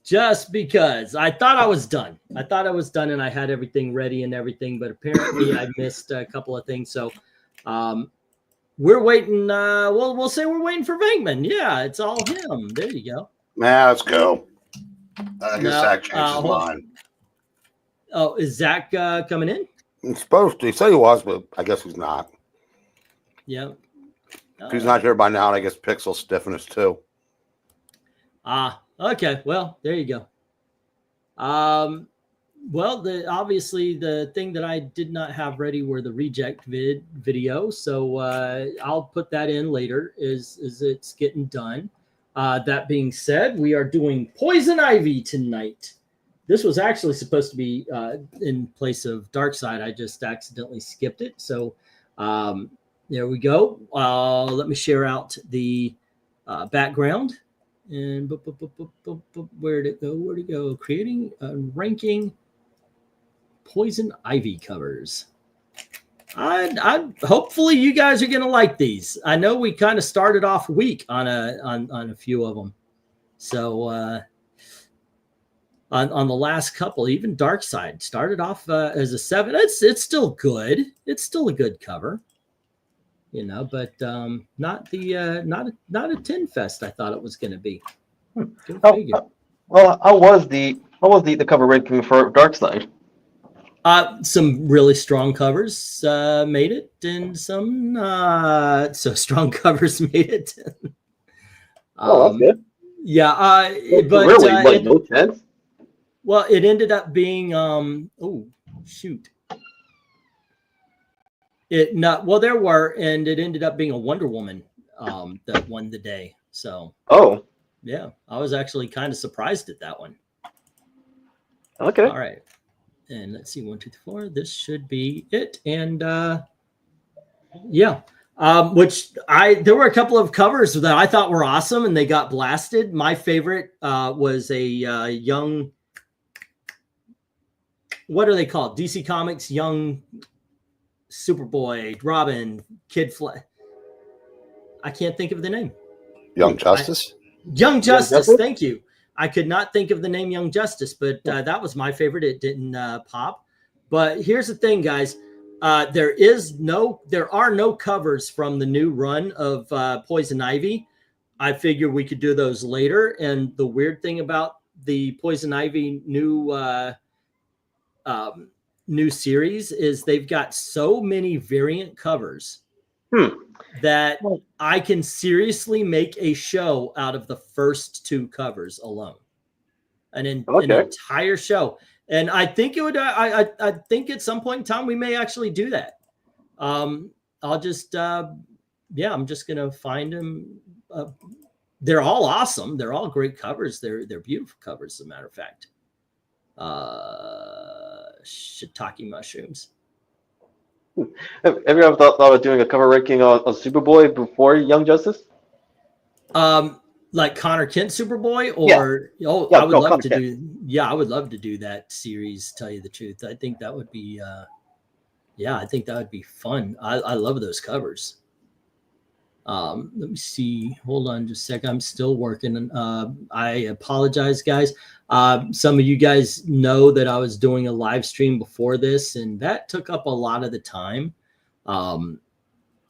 just because I thought I was done. And I had everything ready and everything, but apparently I missed a couple of things. So we're waiting. We'll say we're waiting for Venkman. Yeah, it's all him. There you go. Nah, let's go. I guess Zach changed his mind. Oh, is Zach coming in? He's supposed to. He said he was, but I guess he's not. Yeah. If he's not here by now, I guess Pixel's stiffing us too. Okay. Well, there you go. Well, obviously the thing that I did not have ready were the reject video. So I'll put that in later as it's getting done. That being said, we are doing Poison Ivy tonight. This was actually supposed to be in place of Dark Side. I just accidentally skipped it. So there we go. Let me share out the background. And where'd it go? Where'd it go? Creating ranking Poison Ivy covers. I hopefully you guys are gonna like these. I know we kind of started off weak on a few of them. So on the last couple, even Dark Side started off as a 7. It's still good. It's still a good cover. You know, but not a 10 fest I thought it was going to be. Well, how was the cover ranking for Dark Side? Some really strong covers made it, and some not so strong covers made it. Oh, that's good. Yeah, but really, no chance. Well, it ended up being oh shoot. There were, and it ended up being a Wonder Woman that won the day. So yeah, I was actually kind of surprised at that one. Okay. All right. And let's see, 1, 2, 3, 4. This should be it. And yeah. There were a couple of covers that I thought were awesome and they got blasted. My favorite was a young, what are they called? DC Comics Young Superboy, Robin, Kid Flash. I can't think of the name. Young Justice? Young Justice, thank you. I could not think of the name Young Justice, but that was my favorite. It didn't pop. But here's the thing, guys. There are no covers from the new run of Poison Ivy. I figure we could do those later. And the weird thing about the Poison Ivy new series is they've got so many variant covers that I can seriously make a show out of the first 2 covers alone, an entire show. And I think it would. I think at some point in time we may actually do that. I'll just I'm just gonna find them. They're all awesome. They're all great covers. They're beautiful covers, as a matter of fact. Shiitake mushrooms. Have you ever thought of doing a cover ranking on Superboy before Young Justice? Like Connor Kent Superboy, or I would love to do. Yeah, I would love to do that series. Tell you the truth, I think that would be. I think that would be fun. I love those covers. Let me see. Hold on just a second. I'm still working. I apologize, guys. Some of you guys know that I was doing a live stream before this, and that took up a lot of the time.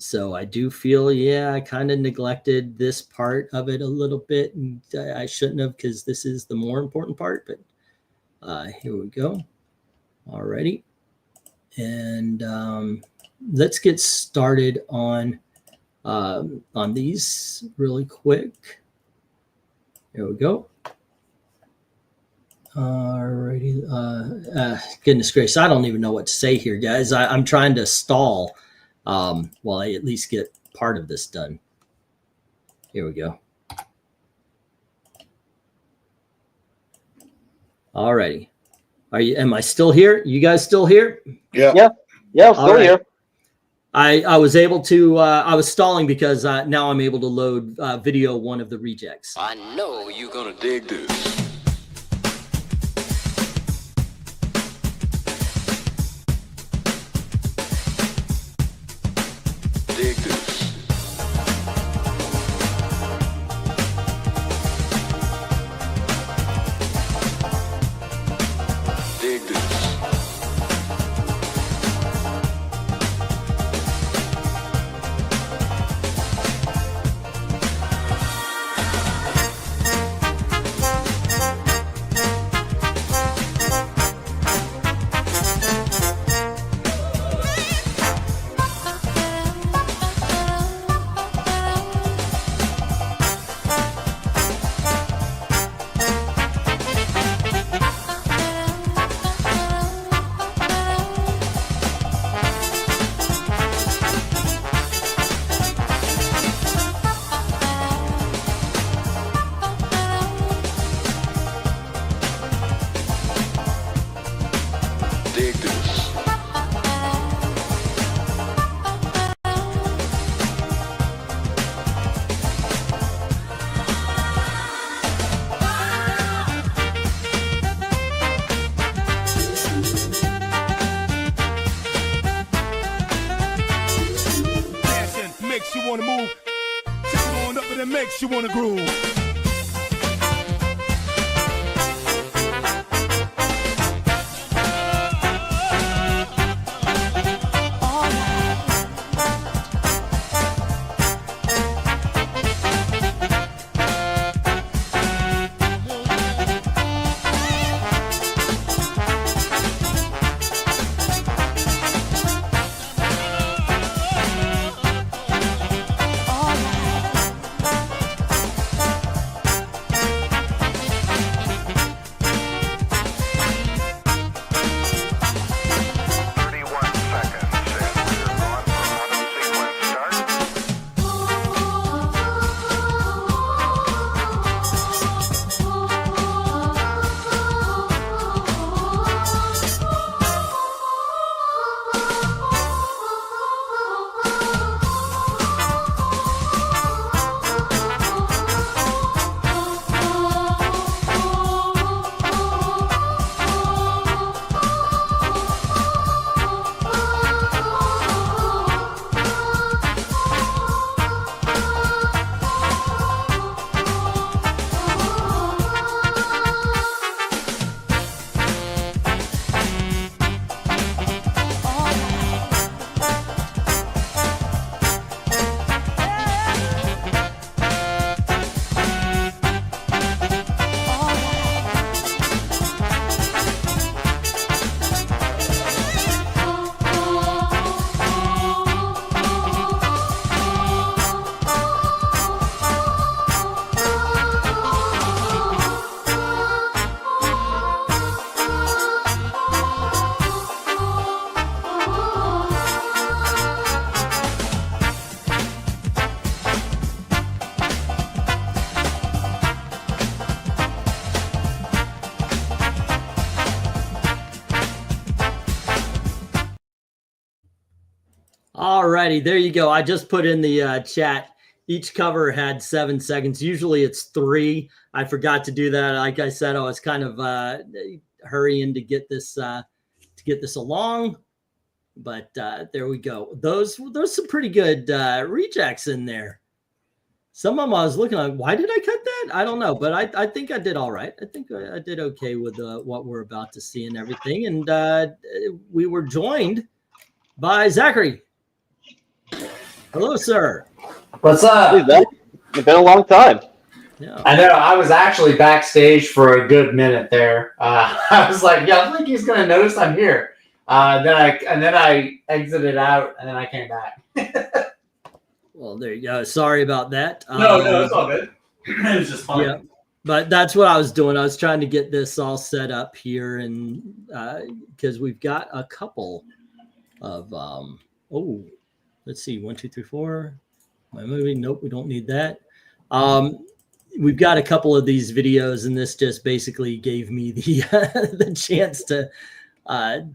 So I do feel, I kind of neglected this part of it a little bit, and I shouldn't have, because this is the more important part. But here we go. Alrighty. And let's get started on these really quick. Here we go. Alrighty. Goodness gracious, I don't even know what to say here, guys. I'm trying to stall while I at least get part of this done. Here we go. Alrighty. Am I still here? You guys still here? Yeah, I'm still here. I was able to, I was stalling because now I'm able to load video 1 of the rejects. I know you're going to dig this. Dig this. dig this. Dig this. Dancing makes you wanna move. Take it on up and it makes you wanna groove. All righty, there you go. I just put in the chat. Each cover had 7 seconds. Usually it's 3. I forgot to do that. Like I said, I was kind of hurrying to get this along. But there we go. Those some pretty good rejects in there. Some of them I was looking at. Why did I cut that? I don't know, but I think I did all right. I think I did okay with what we're about to see and everything. And we were joined by Zachary. Hello, sir. What's up? Hey, Zach. It's been a long time. Yeah. I know. I was actually backstage for a good minute there. I was like, "Yeah, I don't think he's gonna notice I'm here." Then I exited out, and then I came back. Well, there you go. Sorry about that. No, it's all good. It was just fun. Yeah, but that's what I was doing. I was trying to get this all set up here, and because we've got a couple of let's see, 1, 2, 3, 4. My movie. Nope, we don't need that. We've got a couple of these videos, and this just basically gave me the the chance to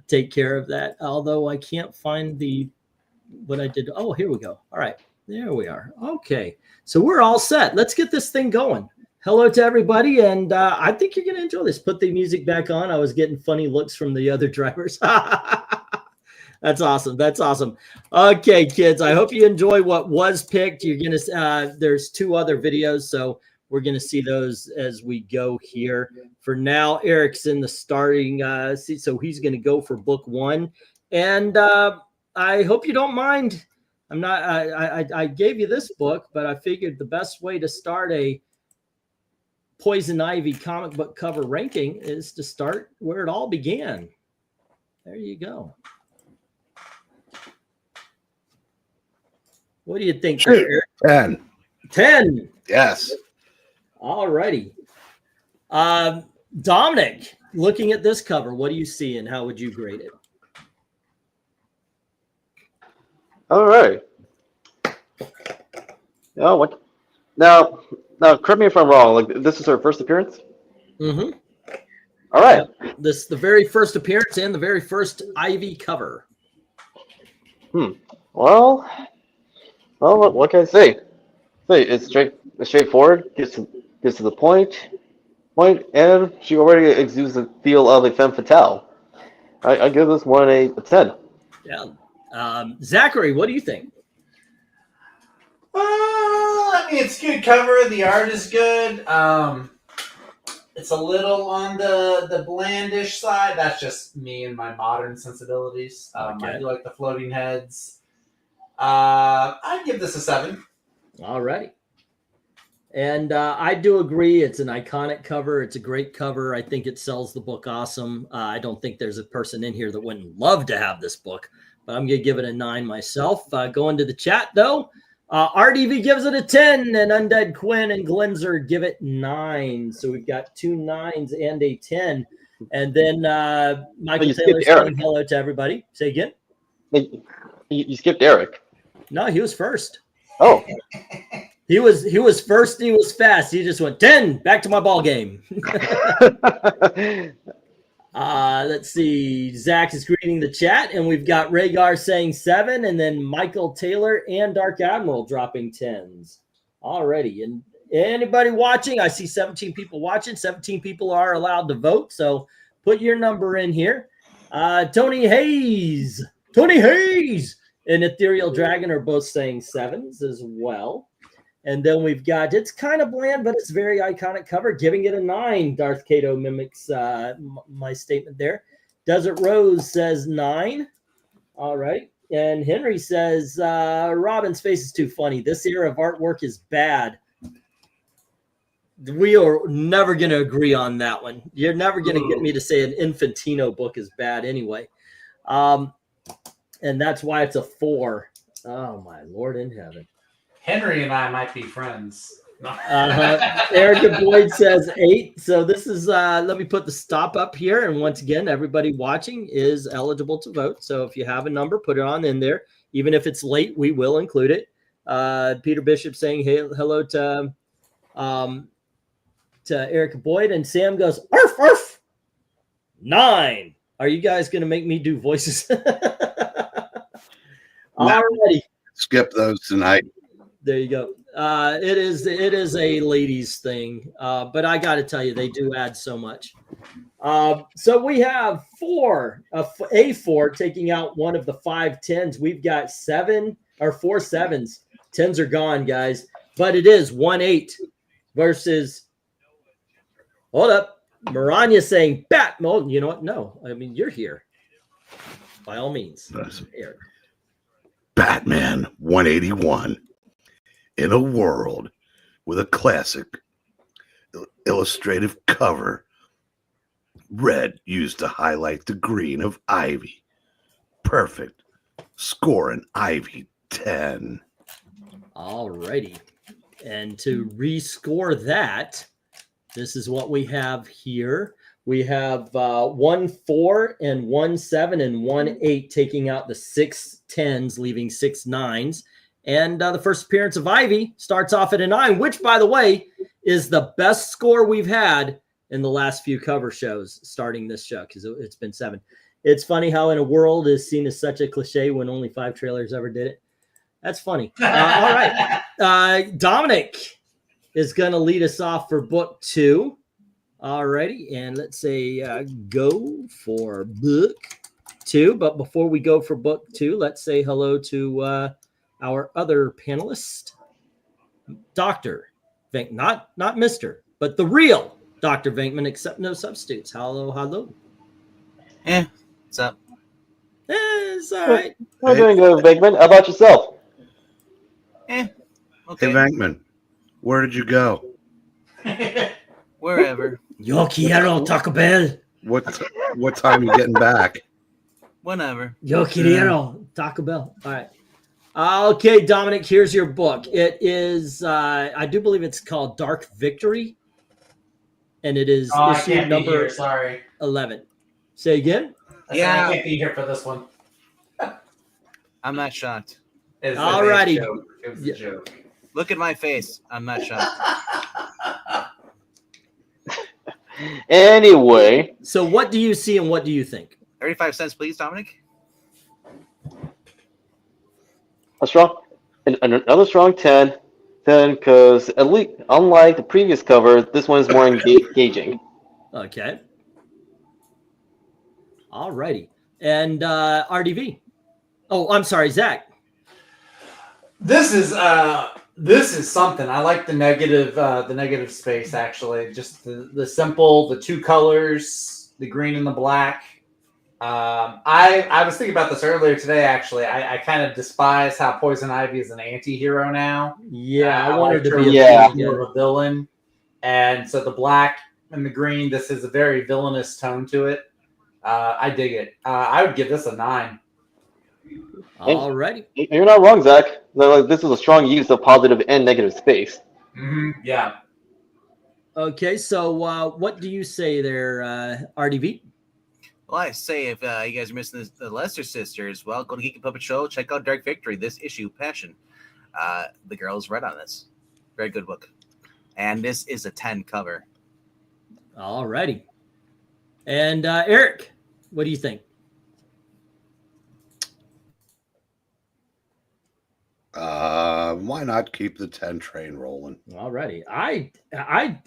take care of that. Although I can't find what I did. Oh, here we go. All right, there we are. Okay, so we're all set. Let's get this thing going. Hello to everybody, and I think you're going to enjoy this. Put the music back on. I was getting funny looks from the other drivers. That's awesome. That's awesome. Okay, kids, I hope you enjoy what was picked. You're going to there's 2 other videos, so we're going to see those as we go here. For now, Eric's in the starting seat, so he's going to go for book 1. And I hope you don't mind. I gave you this book, but I figured the best way to start a Poison Ivy comic book cover ranking is to start where it all began. There you go. What do you think? Sure. 10. 10. Yes. All righty. Dominic, looking at this cover, what do you see and how would you grade it? All right. Oh, what? Now, correct me if I'm wrong. Like, this is her first appearance? Mm-hmm. All right. Yep. This is the very first appearance and the very first Ivy cover. Well, what can I say? It's straightforward. Gets to the point, and she already exudes the feel of a femme fatale. I give this one a 10. Yeah. Zachary, what do you think? I mean, it's good cover. The art is good. It's a little on the blandish side. That's just me and my modern sensibilities. Okay. I do like the floating heads. I'd give this a 7. All right. And I do agree. It's an iconic cover. It's a great cover. I think it sells the book awesome. I don't think there's a person in here that wouldn't love to have this book, but I'm going to give it a 9 myself. Going to the chat, though. RDV gives it a 10, and Undead Quinn and Glenzer give it 9. So we've got 2 9s and a 10. And then Michael Taylor saying hello to everybody. Say again? You skipped Eric. No, he was first. Oh. He was first. He was fast. He just went 10. Back to my ball game. Let's see. Zach is greeting the chat, and we've got Rhaegar saying 7, and then Michael Taylor and Dark Admiral dropping 10s. Alrighty. And anybody watching? I see 17 people watching. 17 people are allowed to vote, so put your number in here. Tony Hayes, and Ethereal Dragon are both saying 7s as well. And then we've got, it's kind of bland, but it's very iconic cover, giving it a 9. Darth Cato mimics my statement there. Desert Rose says 9. All right. And Henry says, Robin's face is too funny. This era of artwork is bad. We are never going to agree on that one. You're never going to get me to say an Infantino book is bad anyway. And that's why it's a 4. Oh, my Lord in heaven. Henry and I might be friends. Erica Boyd says 8. So this is, let me put the stop up here. And once again, everybody watching is eligible to vote. So if you have a number, put it on in there. Even if it's late, we will include it. Peter Bishop saying hey, hello to Erica Boyd. And Sam goes, arf, arf. 9. Are you guys going to make me do voices? Alrighty. Skip those tonight. There you go. It is a ladies thing, but I got to tell you, they do add so much. So we have 4, a 4 taking out one of the 5 10s. We've got 4 7s. 10s are gone, guys. But it is 1-8 versus. Hold up, Maranya saying bat mode. You know what? No, I mean you're here. By all means, Eric. Batman 181. In a world with a classic illustrative cover, red used to highlight the green of Ivy. Perfect. Score an Ivy 10. All righty. And to rescore that, this is what we have here. We have 1-4 and 1-7 and 1-8 taking out the 6 10s, leaving 6 9s. And the first appearance of Ivy starts off at a 9, which, by the way, is the best score we've had in the last few cover shows starting this show because it's been 7. It's funny how In a World is seen as such a cliche when only 5 trailers ever did it. That's funny. All right. Dominic is going to lead us off for book 2. All righty. And let's say go for book 2. But before we go for book 2, let's say hello to our other panelist, Dr. Not Mr., but the real Dr. Venkman, except no substitutes. Hello. What's up? It's all right. I'm doing good, Venkman. How about yourself? Okay. Hey, Venkman, where did you go? Wherever. Yo quiero Taco Bell. What time you getting back? Whenever. Yo quiero Taco Bell. All right. Okay, Dominic, here's your book. It is, I do believe it's called Dark Victory, and it is I issue can't be number here. Sorry. 11. Say again? I said I can't be here for this one. I'm not shocked. Alrighty. It was a joke. Look at my face. I'm not shocked. Anyway, So what do you see and what do you think? 35 cents, please, Dominic. Another strong 10, because at least unlike the previous cover, this one is more engaging. Okay. Alrighty. And RDV. Oh, I'm sorry, Zach. This is something. I like the negative space actually. Just the simple, the two colors, the green and the black. I was thinking about this earlier today. Actually, I kind of despise how Poison Ivy is an anti-hero now. Yeah, I wanted like to be her more of a villain, and so the black and the green. This is a very villainous tone to it. I dig it. I would give this a 9. Alrighty. You're not wrong, Zach. This is a strong use of positive and negative space. Yeah. Okay, so what do you say there, RDV? Well, I say if you guys are missing the Lester sisters, well, go to Geek and Puppet Show. Check out Dark Victory, this issue, Passion. The girls read on this. Very good book. And this is a 10 cover. Alrighty. And Eric, what do you think? Why not keep the 10 train rolling? Alrighty. I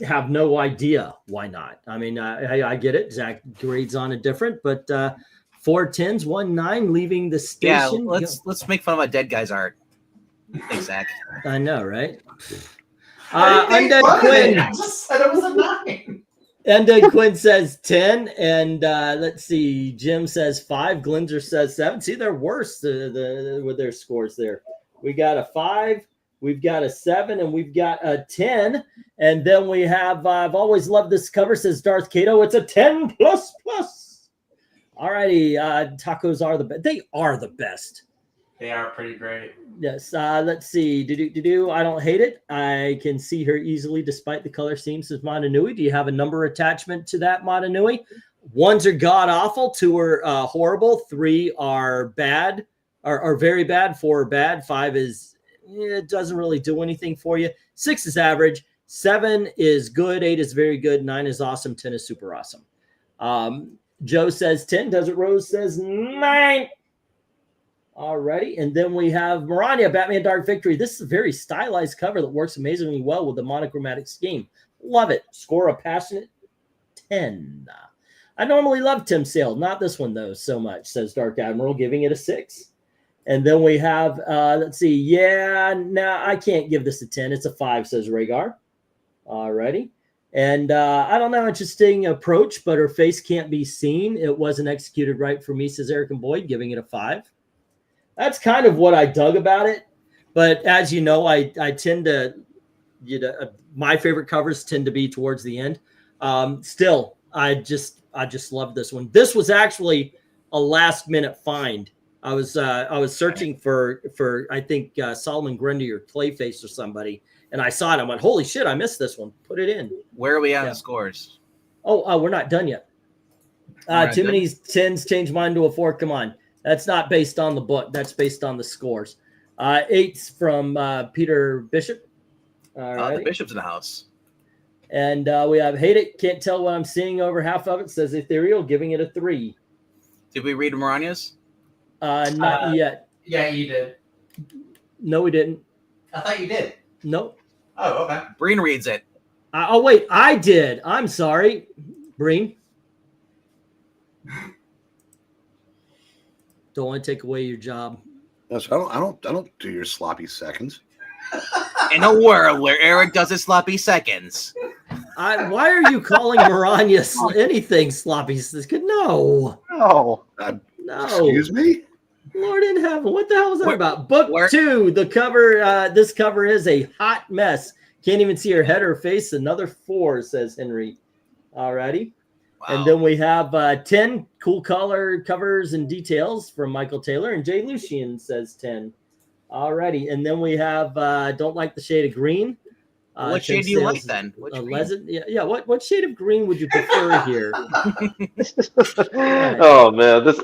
have no idea why not. I mean, I get it. Zach grades on it different, but 4 10s, 1 9, leaving the station. Yeah, let's make fun of my dead guy's art. Thanks, Zach. I know, right? Undead Quinn. I just said it was a 9. Undead Quinn says 10, and let's see. Jim says 5. Glinzer says 7. See, they're worse with their scores there. We got a 5, we've got a 7, and we've got a 10. And then we have, I've always loved this cover, says Darth Cato. It's a 10 plus. All righty. Tacos are the best. They are the best. They are pretty great. Yes. Let's see. I don't hate it. I can see her easily despite the color scheme, says Montanui. Do you have a number attachment to that, Montanui? 1s are god awful, 2 are horrible, 3 are bad. Are very bad, 4 are bad, 5 is it doesn't really do anything for you. 6 is average, 7 is good, 8 is very good, 9 is awesome, 10 is super awesome. Joe says 10, Desert Rose says 9. Alrighty, and then we have Marania, Batman Dark Victory. This is a very stylized cover that works amazingly well with the monochromatic scheme. Love it. Score a passionate 10. I normally love Tim Sale, not this one though so much, says Dark Admiral, giving it a 6. And then we have, let's see. Yeah, no, I can't give this a 10. It's a 5, says Rhaegar. Alrighty. And I don't know, interesting approach, but her face can't be seen. It wasn't executed right for me, says Eric and Boyd, giving it a 5. That's kind of what I dug about it. But as you know, I tend to, my favorite covers tend to be towards the end. Still, I just love this one. This was actually a last minute find. I was searching for I think Solomon Grundy or Clayface or somebody, and I saw it. I went, holy shit, I missed this one. Put it in. Where are we on the scores? Oh, we're not done yet. Too many 10s, change mine to a 4. Come on. That's not based on the book. That's based on the scores. 8s from Peter Bishop. The Bishop's in the house. And we have Hate It, Can't Tell What I'm Seeing, over half of it, says Ethereal, giving it a 3. Did we read Marania's? Not yet. Yeah, you did. No, we didn't. I thought you did. Nope. Oh, okay. Breen reads it. Oh, wait, I did. I'm sorry, Breen. Don't want to take away your job. No, so I don't do your sloppy seconds. In a world where Eric does his sloppy seconds. Why are you calling Maranya anything sloppy? No. No. No. Excuse me? Lord in heaven, what the hell is that Where- about? Book where- 2, the cover. This cover is a hot mess. Can't even see her head or face. Another 4, says Henry. Alrighty. Wow. And then we have 10 cool color covers and details from Michael Taylor, and Jay Lucian says 10. Alrighty. And then we have Don't Like the Shade of Green. What 10 shade do you like sales, then? Which green? Yeah. What shade of green would you prefer here? Oh man, this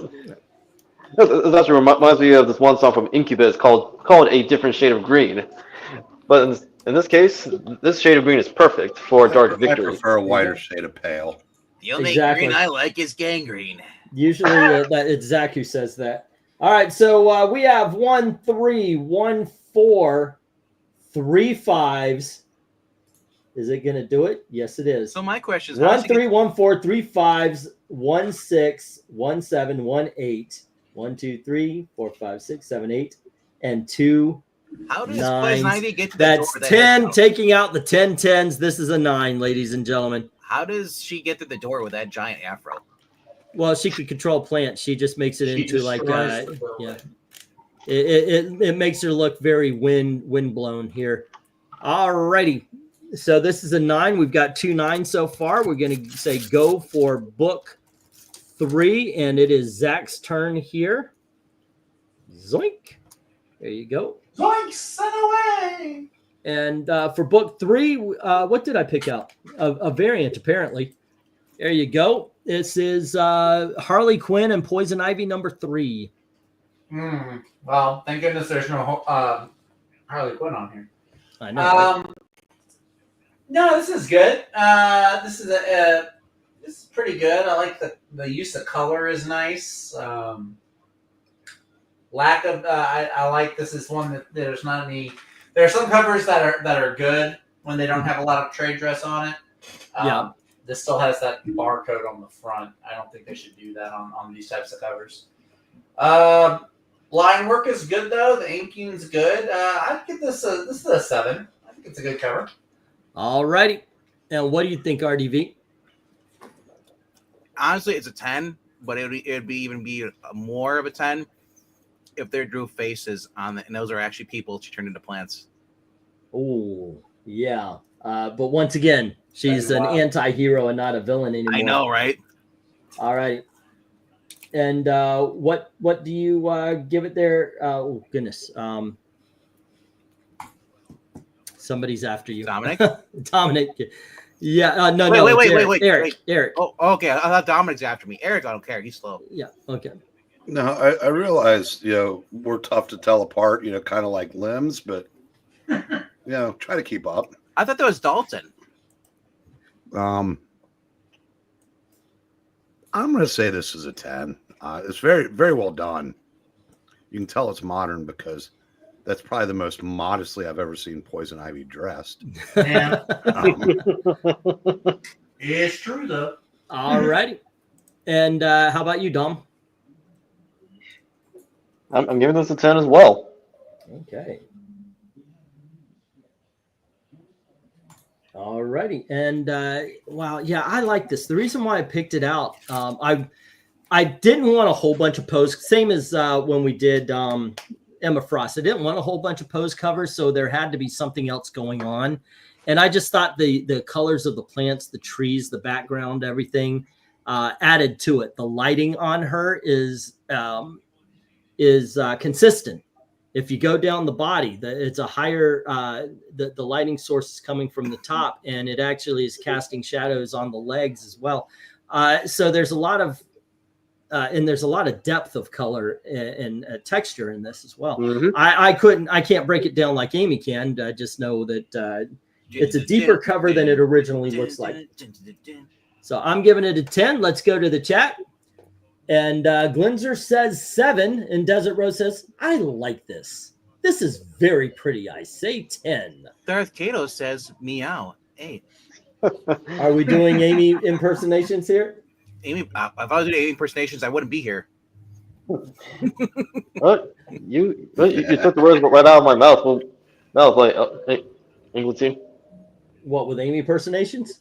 actually reminds me of this one song from Incubus called "A Different Shade of Green." But in this case, this shade of green is perfect for Dark I Victory. prefer a whiter shade of pale. The only Exactly. green I like is gangrene. Usually it's Zach who says that. All right, so we have 1 3, 1 4, 3 5s. Is it going to do it? Yes, it is. So my question is, 1 3, 1 4, 3 5s, 1 6, 1 7, 1 8, 1 2 3 4 5 6 7 8, and 2 how does nines. Poison Ivy get to the That's door? That 10, has- taking out the 10 10s. This is a 9, ladies and gentlemen. How does she get to the door with that giant afro? Well, she can control plants. She just makes it She into like destroys the building. yeah. It makes her look very wind blown here. All righty. So this is a 9. We've got 2 9s so far. We're going to say go for book 3, and it is Zach's turn here. Zoink. There you go. Zoink, sent away. And for book 3, what did I pick out? A variant, apparently. There you go. This is Harley Quinn and Poison Ivy number 3. Well, thank goodness there's no Harley Quinn on here. I know. Right? No, this is good. This is pretty good. I like the use of color is nice. Lack of I like this is one that there's not any. There are some covers that are good when they don't have a lot of trade dress on it. Yeah. This still has that barcode on the front. I don't think they should do that on these types of covers. Line work is good though. The inking's good. I'd give this is a 7. I think it's a good cover. All righty. Now, what do you think, RDV? Honestly, it's a 10, but it would be more of a 10 if they drew faces on it, and those are actually people she turned into plants. Oh, yeah. But once again, she's an Wow. anti-hero and not a villain anymore. I know, right? All right. And what do you give it there? Oh, goodness. Somebody's after you. Dominic? Dominic. Yeah. No, Wait, no. wait, it's wait, Eric. wait, Eric. wait. Eric. Oh, okay. I thought Dominic's after me. Eric, I don't care. He's slow. Yeah. Okay. No, I realize, we're tough to tell apart, kind of like limbs, but, try to keep up. I thought that was Dalton. I'm going to say this is a 10. It's very, very well done. You can tell it's modern because that's probably the most modestly I've ever seen Poison Ivy dressed. Yeah, Um, it's true though. All righty. And how about you, Dom? I'm giving this a 10 as well. Okay. All righty. And wow, yeah, I like this. The reason why I picked it out, I didn't want a whole bunch of pose, same as when we did Emma Frost. I didn't want a whole bunch of pose covers, so there had to be something else going on. And I just thought the colors of the plants, the trees, the background, everything added to it. The lighting on her is consistent. If you go down the body, it's a higher, the lighting source is coming from the top, and it actually is casting shadows on the legs as well. So there's a lot of, and there's a lot of depth of color and texture in this as well. Mm-hmm. I can't break it down like Amy can. I just know that it's a deeper cover than it originally looks like. So I'm giving it a 10. Let's go to the chat. And Glenzer says 7, and Desert Rose says, I like this. This is very pretty. I say 10. Darth Kato says meow. 8. Are we doing Amy impersonations here? Amy, if I was doing impersonations, I wouldn't be here. What? You took the words right out of my mouth. No, like England team. What with Amy impersonations?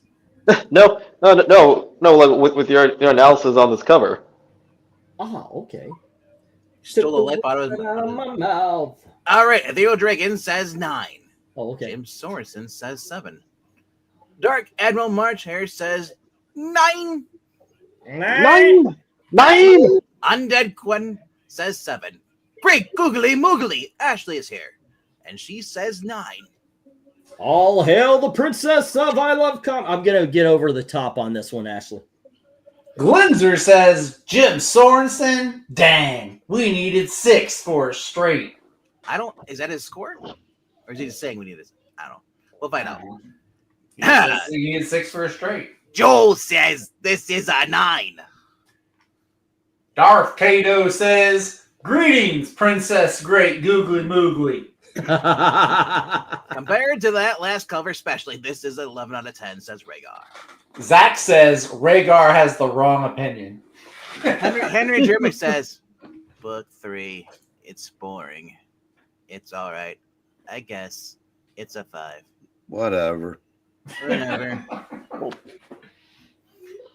No. Like with your analysis on this cover. Oh, okay. Stole the lip out of my mouth. All right, Theo Dragon says 9. Oh, okay. Jim Sorensen says 7. Dark Admiral March Hare says 9. 9. Undead Quinn says 7. Great googly moogly. Ashley is here, and she says 9. All hail the princess of I Love I'm gonna get over the top on this one, Ashley. Glenzer says Jim Sorensen. Dang, we needed 6 for a straight. I don't. Is that his score, or is he just saying we need this? I don't know. We'll find out. He needed 6 for a straight. Joel says this is a 9. Darth Kato says, "Greetings, Princess Great Googly Moogly." Compared to that last cover, especially, this is an 11 out of 10. Says Rhaegar. Zach says Rhaegar has the wrong opinion. Henry Jeremy says, "Book 3. It's boring. It's all right. I guess it's a 5." Whatever. Whatever.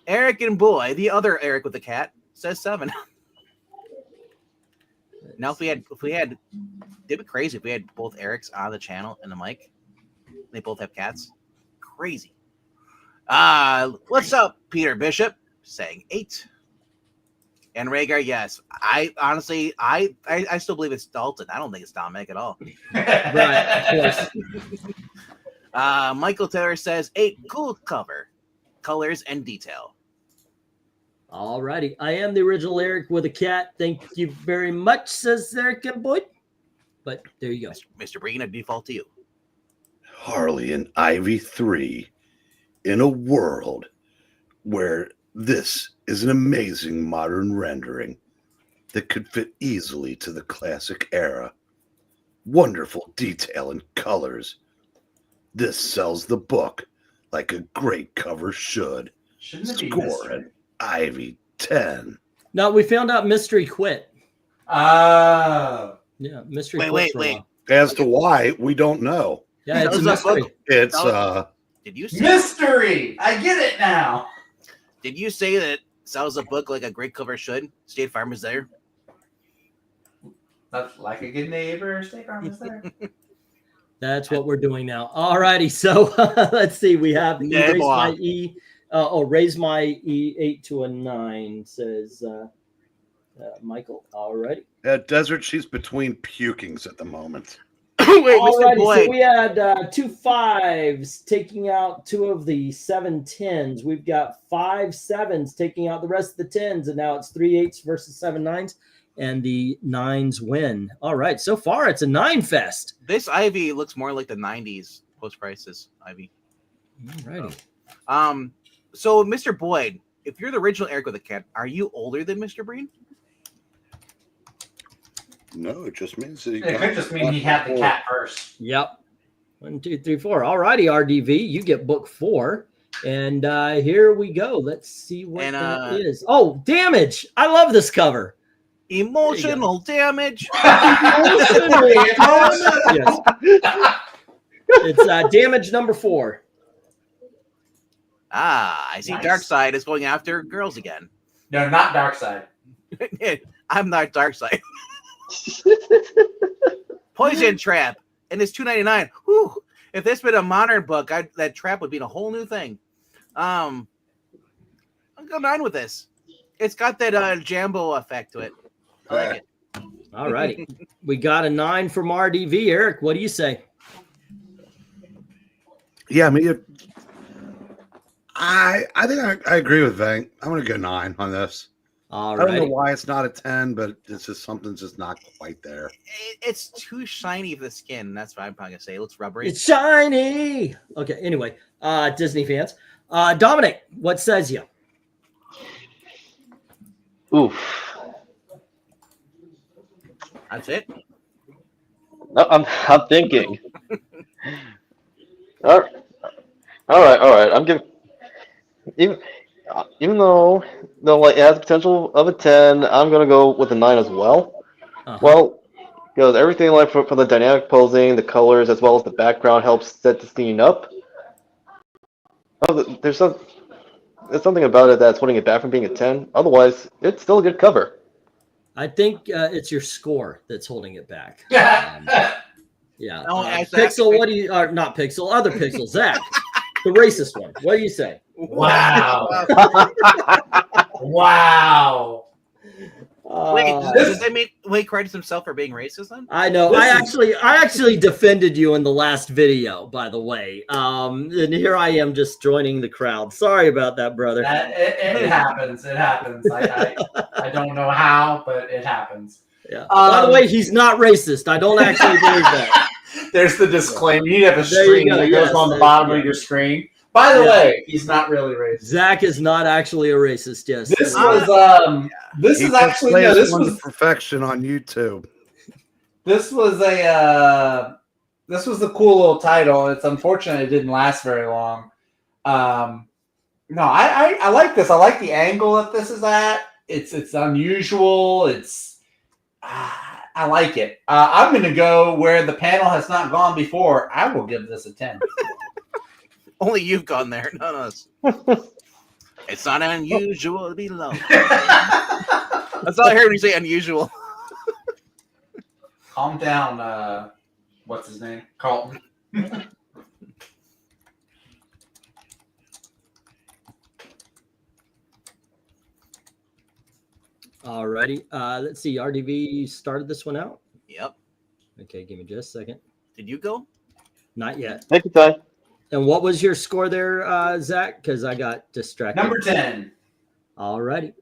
Eric and Boy, the other Eric with the cat, says 7. Now, if we had, it'd be crazy if we had both Erics on the channel and the mic. They both have cats. Crazy. What's up, Peter Bishop? Saying 8. And Rhaegar, yes. I honestly, I still believe it's Dalton. I don't think it's Dominic at all. Right, of course. Michael Taylor says 8. Cool cover, colors, and detail. All righty. I am the original Eric with a cat. Thank you very much, says Eric and Boyd. But there you go. Mr. Breen, I default to you. Harley and Ivy 3 in a world where this is an amazing modern rendering that could fit easily to the classic era. Wonderful detail and colors. This sells the book like a great cover should. Shouldn't it be Score mystery? an Ivy 10. Now we found out Mystery quit. Oh. Yeah, Mystery Wait, quit. wait, for a wait. while. As to why, we don't know. Yeah, it's a That was a mystery. book. It's Did you say? Mystery! I get it now. Did you say that sells a book like a great cover should? State Farm is there. That's like a good neighbor. State Farm is there. That's what we're doing now. All righty. So let's see. We have Yeah, raise boy. my E. Raise my E8 to a 9, says Michael. All righty. at Desert, she's between pukings at the moment. Wait, All Mr. righty. Boyd. So we had 2 5s taking out 2 of the 7 10s. We've got 5 7s taking out the rest of the 10s. And now it's 3 8s versus 7 9s. And the 9s win. All right. So far, it's a 9 fest. This Ivy looks more like the 90s post crisis Ivy. All righty. So Mr. Boyd, if you're the original Eric with a cat, are you older than Mr. Breen? No, it just means that he It could just mean he had the cat first. Yep. 1, 2, 3, 4. All righty, RDV. You get book 4. And here we go. Let's see what that is. Oh, Damage. I love this cover. Emotional damage. Yes. It's Damage number 4. I see. Nice. Darkseid is going after girls again. No, not Darkseid. I'm not Darkseid. Poison Trap, and it's $2.99. Whew. If this been a modern book, that trap would be a whole new thing. I'm going 9 with this. It's got that Jambo effect to it. I like it. All righty. We got a 9 from RDV. Eric, what do you say? Yeah, I mean, I think I agree with Vang. I'm going to go 9 on this. All I don't know right. why it's not a 10, but it's just something's just not quite there. It's too shiny for the skin. That's what I'm probably going to say. It looks rubbery. It's shiny. Okay. Anyway, Disney fans. Dominic, what says you? Oof. That's it. No, I'm thinking. All right. I'm giving even though like it has the potential of a 10, I'm gonna go with a 9 as well. Uh-huh. Well, Because everything like from the dynamic posing, the colors, as well as the background helps set the scene up. Oh, there's something about it that's holding it back from being a 10. Otherwise, it's still a good cover. I think it's your score that's holding it back. Yeah. No, Pixel, what do you? Not Pixel, other Pixel. Zach, the racist one. What do you say? Wow. Wow. Wait, does that mean Wade credits himself for being racist then? I know. I actually defended you in the last video, by the way. And here I am just joining the crowd. Sorry about that, brother. It happens. It happens. I don't know how, but it happens. Yeah. By the way, he's not racist. I don't actually believe that. There's the disclaimer. You have a There you screen go. that goes Yes, on the bottom of your screen. By the way, he's not really racist. Zach is not actually a racist. Yes. This was this is actually no, this was perfection on YouTube. this was a cool little title. It's unfortunate it didn't last very long. No, I like this. I like the angle that this is at. It's unusual. It's I like it. I'm going to go where the panel has not gone before. I will give this a 10. Only you've gone there, not us. It's not unusual to be lonely. That's all I heard when you say unusual. Calm down. What's his name? Carlton. Alrighty. Let's see. RDV started this one out. Yep. Okay, give me just a second. Did you go? Not yet. Take your time. And what was your score there, Zach? Because I got distracted. Number 10. Alrighty.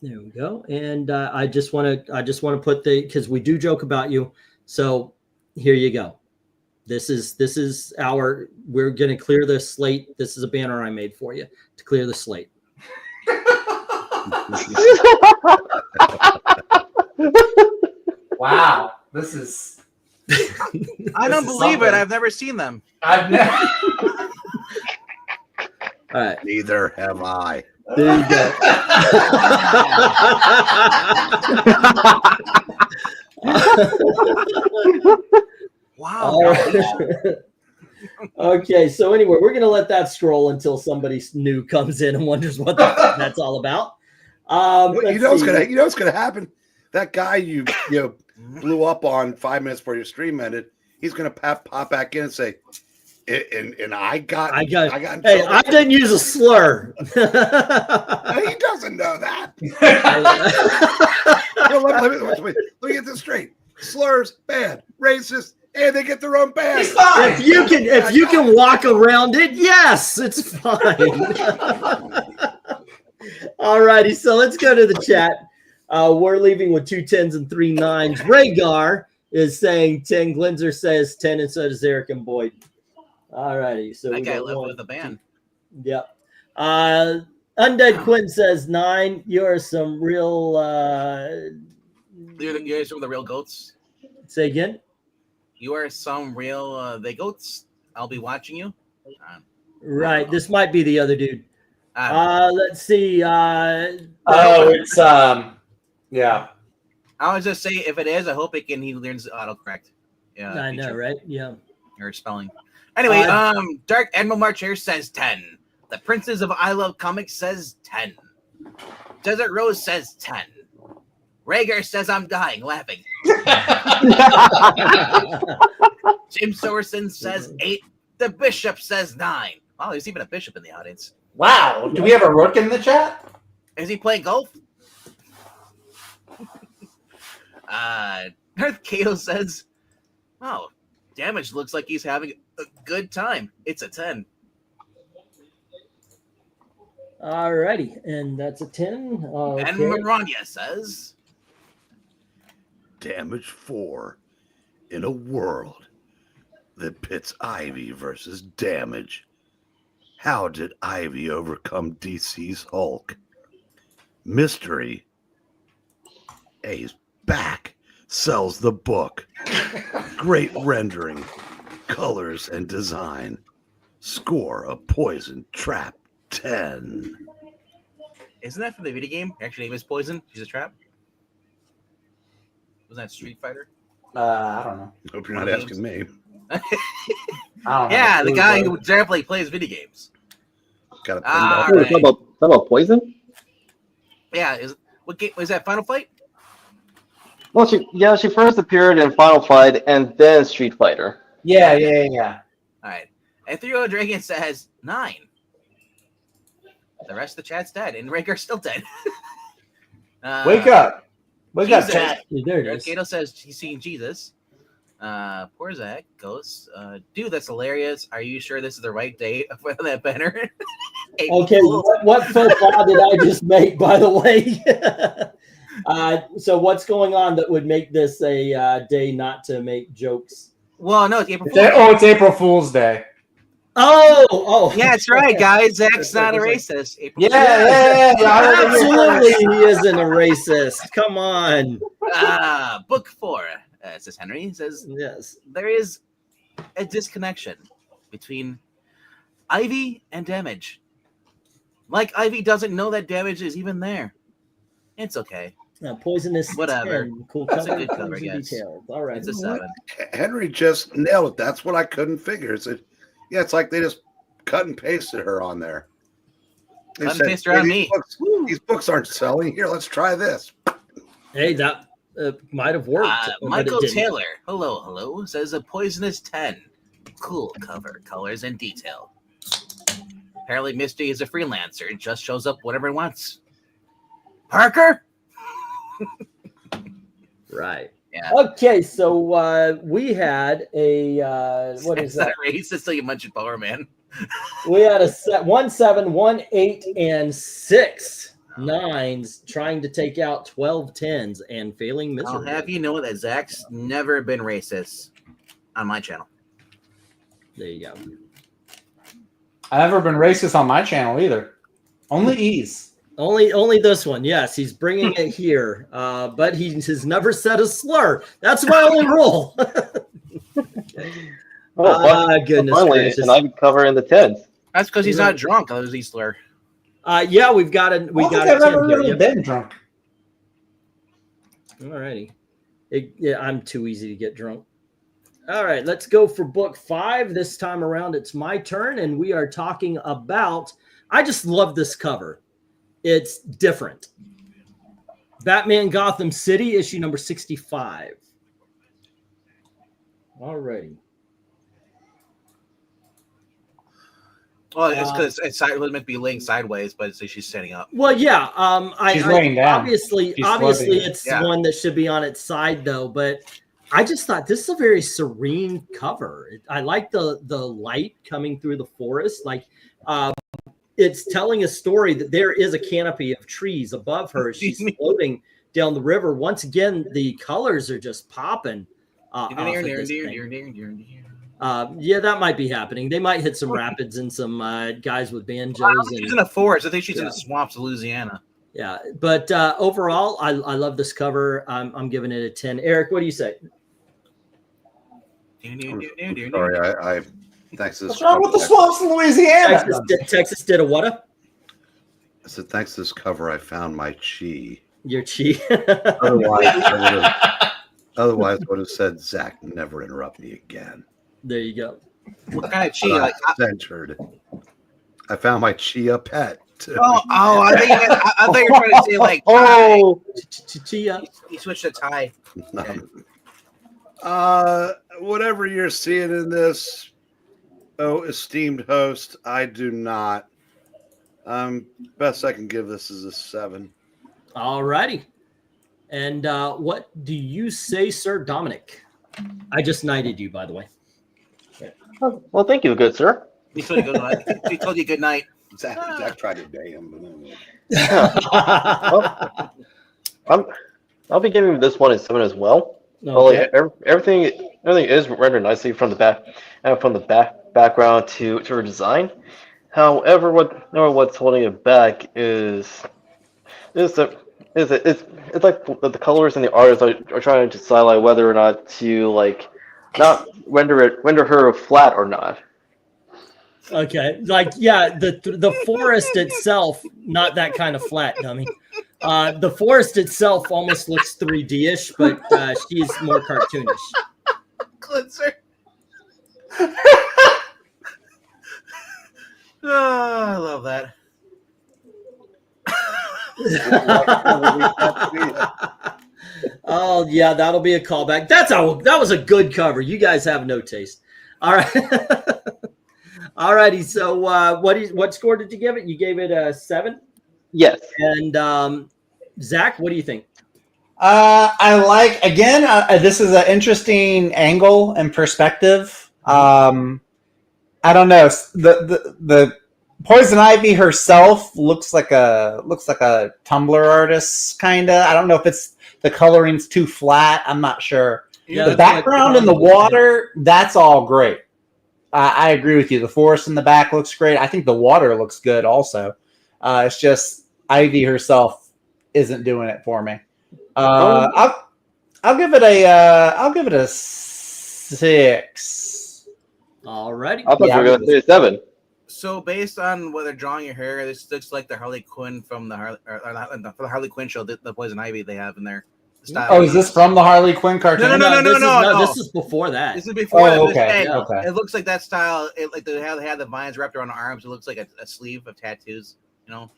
There we go. And I just want to put because we do joke about you. So here you go. This is we're going to clear the slate. This is a banner I made for you to clear the slate. Wow. This is. I don't believe it. I've never seen them. I've never. All right. Neither have I. There you go. Wow. All right. Okay, so anyway, we're gonna let that scroll until somebody new comes in and wonders what that's all about. You know what's gonna happen. That guy you blew up on 5 minutes before your stream ended. He's gonna pop back in and say, and I got. Hey, I didn't use a slur. He doesn't know that. Let me get this straight. Slurs bad, racist, and they get their own bad. If you can walk around it, yes, it's fine. All righty, so let's go to the chat. We're leaving with 2 10s and 3 9s. Rhaegar is saying 10. Glenzer says 10, and so does Eric and Boyd. All righty, so that guy lived with the band. Yep. Undead Quinn says 9. You're some real. You're some of the real goats. Say again. You are some real they goats. I'll be watching you. Right. This might be the other dude. Let's see. It's yeah. I was just saying, if it is, I hope he learns autocorrect. Yeah, I know, right? Yeah. Or spelling. Anyway, Dark Admiral March here says 10. The Princess of I Love Comics says 10. Desert Rose says 10. Rhaegar says I'm dying laughing. James Sowerson says 8. The Bishop says 9. Wow, there's even a bishop in the audience. Wow. Do we have a rook in the chat? Is he playing golf? Earth Kato says, oh, Damage looks like he's having a good time. It's a 10. All righty, and that's a 10. Okay. And Maranya says, Damage 4 in a world that pits Ivy versus Damage. How did Ivy overcome DC's Hulk? Mystery. A's back. Sells the book. Great rendering, colors, and design. Score a Poison Trap 10. Isn't that from the video game? Her actual name is Poison. She's a trap. Was that Street Fighter? I don't know. Hope you're not asking me. I don't Yeah, have a the clue, guy bro. who definitely plays video games. Got a Ah, pinball. right. Talk about Poison? Yeah, what game was that? Final Fight? Well, she first appeared in Final Fight and then Street Fighter. Yeah. All right. And 3 Dragon says 9. The rest of the chat's dead, and Raker's still dead. Wake up. Wake up, Jesus. chat. Yeah, there it is. Kato says he's seeing Jesus. Poor Zach goes, dude, that's hilarious. Are you sure this is the right date for that banner? Okay, what faux pas did I just make, by the way? So what's going on that would make this a day not to make jokes? Well, no, it's April It's, Fool's. it's April Fool's Day. Oh, Yeah, that's right, guys. Zach's not a racist. April Yeah. absolutely, he isn't a racist. Come on. Book 4, says Henry. He says Yes. there is a disconnection between Ivy and Damage. Like Ivy doesn't know that Damage is even there. It's okay. Poisonous. Whatever. 10. Cool That's a cover. good cover, comes in yes. details. All right. It's a 7. Henry just nailed it. That's what I couldn't figure. It's like they just cut and pasted her on there. They Cut and said, pasted her on "Hey, me." these books aren't selling. Here, let's try this. Hey, that might have worked. but it Michael didn't. Taylor, hello, says a poisonous 10. Cool cover, colors, and detail. Apparently, Misty is a freelancer. It just shows up whenever it wants. Parker? Right. Yeah. Okay, so we had a what is that? Racist, so you mentioned Power Man. We had a set 1, 7, 1, 8, and 6 9s trying to take out 12 10s and failing I'll miserably. have you know that Zach's never been racist on my channel. There you go. I've never been racist on my channel either. Only E's. Only this one. Yes, he's bringing it here, but he has never said a slur. That's my only rule. Goodness Finally, gracious. and I cover in the 10s. That's because he's not drunk. That was slur. Yeah, we've got a I we don't got think I've a ever 10 here. really Yep. been drunk. Alrighty. Yeah, I'm too easy to get drunk. All right, let's go for book 5. This time around, it's my turn, and we are talking about. I just love this cover. It's different. Batman Gotham City, issue number 65. Alrighty. Well, it's because it's meant to be laying sideways, but she's standing up. Well, yeah. She's laying down. Obviously, She's obviously, floating. it's Yeah. one that should be on its side, though. But I just thought this is a very serene cover. I like the light coming through the forest. Like, it's telling a story that there is a canopy of trees above her. She's floating down the river. Once again, the colors are just popping. Off of this thing. Yeah, that might be happening. They might hit some rapids and some guys with banjos. She's And, in a forest. I think she's in Yeah. the swamps of Louisiana. yeah, but overall, I love this cover. I'm giving it a 10. Eric, what do you say? Sorry, I thanks to this. What's wrong with the cover, swamps in Louisiana? Texas did a what? I said thanks to this cover, I found my chi. Your chi. Otherwise, I would have said, Zach, never interrupt me again. There you go. What kind of chi? But Like, I'm centered. I found my chia pet. I think I thought you were trying to say like Oh, Chia. you switched to tie. Whatever you're seeing in this, oh, esteemed host, I do not. Best I can give this is a 7. All righty. And what do you say, Sir Dominic? I just knighted you, by the way. well, thank you, good sir. He told you good night. He told you good night. Zach tried to damn, but no. I'll be giving this one a 7 as well. Well, Okay. like, everything is rendered nicely from the background to her design. However, what's holding it back is it's like the colors and the artists are trying to decide whether or not to not render her flat or not. Okay. Like, yeah, the forest itself, not that kind of flat, dummy. The forest itself almost looks 3D-ish, but she's more cartoonish. Cleanser. Oh, I love that. Oh yeah, that'll be a callback. That was a good cover. You guys have no taste. All right. All righty. So what score did you give it? You gave it a 7. Yes. And Zach, what do you think? I like again. This is an interesting angle and perspective. I don't know. The Poison Ivy herself looks like a Tumblr artist, kind of. I don't know if it's the coloring's too flat. I'm not sure. Yeah, The background and the water, that's all great. I agree with you. The forest in the back looks great. I think the water looks good also. It's just Ivy herself isn't doing it for me. I'll give it a 6. All righty. I thought you were going to say 7. So based on what they're drawing your hair, this looks like the Harley Quinn from the Harley Quinn show, the Poison Ivy they have in there. The style. Oh, is this from the Harley Quinn cartoon? No. This is before that. This is before. Oh, this. okay. Hey, Okay. It looks like that style. Like they had the vines wrapped around the arms. It looks like a sleeve of tattoos. You know.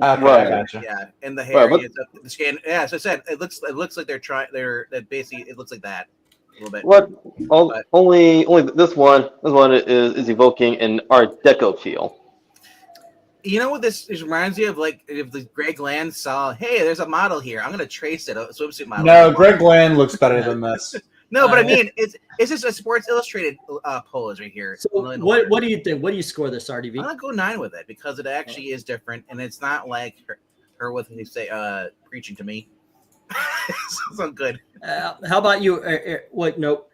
Okay, Right. I gotcha. Yeah, and the hair, Right, the skin. Yeah, as I said, it looks like that basically it looks like that a little bit. What? Only this one is evoking an Art Deco feel. You know what this reminds me of? Like if the Greg Land saw, hey, there's a model here. I'm gonna trace it, a swimsuit model. No, Greg Land looks better than this. No, but I mean, it's just a Sports Illustrated pose right here. So what do you think? What do you score this, RDV? I'm gonna go 9 with it because it actually is different, and it's not like her with you say preaching to me. So good. How about you? Wait, nope.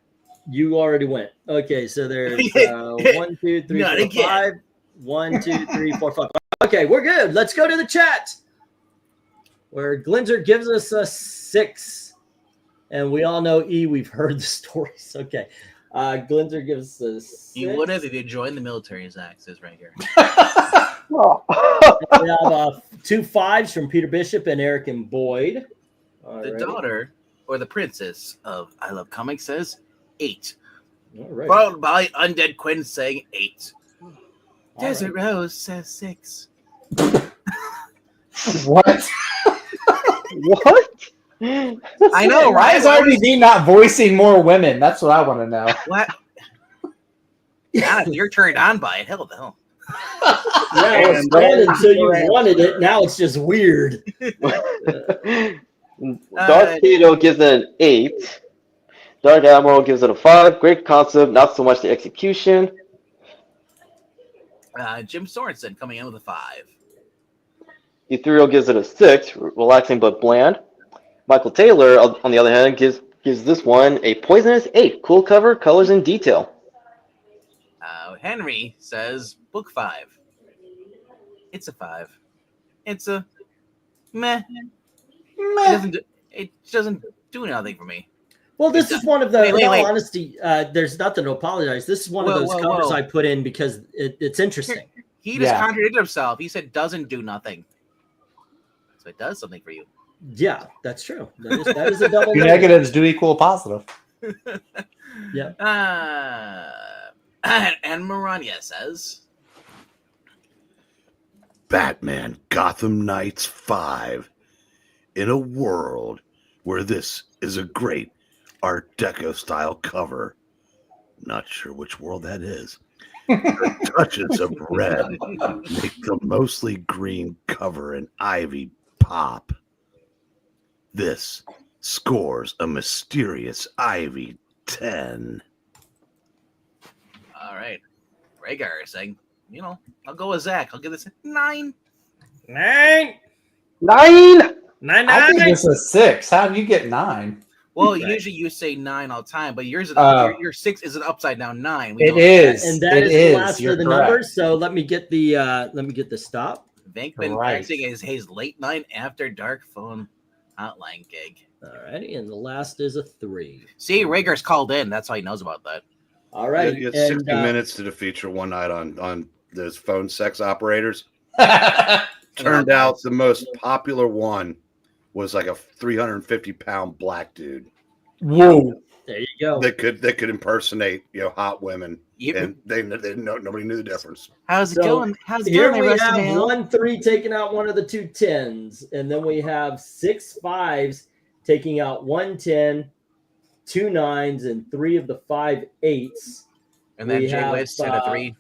You already went. Okay, so there's 1, 2, 3, Not 4, again. 5. 1, 2, 3, 4, 5. Okay, we're good. Let's go to the chat where Glinzer gives us a 6. And we all know we've heard the stories. Okay. Glinzer gives us a 6. You would have if you joined the military, Zach says right here. We have 2 5s from Peter Bishop and Eric and Boyd. The daughter or the princess of I Love Comics says 8. All right. Followed by Undead Quinn saying 8. All Desert Rose says 6. What? What? I know, Why is RBD not voicing more women? That's what I want to know. What? God, if you're turned on by it, hell the hell. Yeah, it's fun until you wanted it. Now it's just weird. Darth Kato gives it an 8. Dark Admiral gives it a 5. Great concept, not so much the execution. Jim Sorensen coming in with a 5. Ethereal gives it a 6. Relaxing but bland. Michael Taylor, on the other hand, gives this one a poisonous 8. Cool cover, colors, and detail. Henry says book 5. It's a 5. It's a meh. It doesn't do anything for me. Well, this is one of the, Wait. in all honesty, there's nothing to apologize. This is one of those covers I put in because it's interesting. He just contradicted himself. He said doesn't do nothing. So it does something for you. Yeah, that's true. That is a double Two negatives do equal a positive. Yeah. And Maranya says Batman Gotham Knights 5 in a world where this is a great Art Deco style cover. Not sure which world that is. The touches of red make the mostly green cover and ivy pop. This scores a mysterious Ivy 10. all right. Rhaegar is saying, I'll go with Zach. I'll give this a 9. 9. 9! I think this is 6. How do you get 9? Well, Right. usually you say 9 all the time, but yours is your 6 is an upside down 9. It is. And that is the last of the numbers. So let me get the stop. Venkman Right. practicing his late night after dark phone hotline gig. Alrighty, and the last is a 3. See, Rhaegar's called in. That's how he knows about that. All right. It's 60 minutes to feature one night on those phone sex operators. turned out the most popular one was like a 350-pound black dude. Whoa. There you go. That could impersonate hot women, You- and they didn't know, nobody knew the difference. How's it So, going? How's it Here going, we there, Rusty have Nail? 1 3 taking out one of the 2 10s, and then we have 6 5s taking out 1 10, 2 9s, and 3 of the 5 8s. And then We Jay have, West and a 3.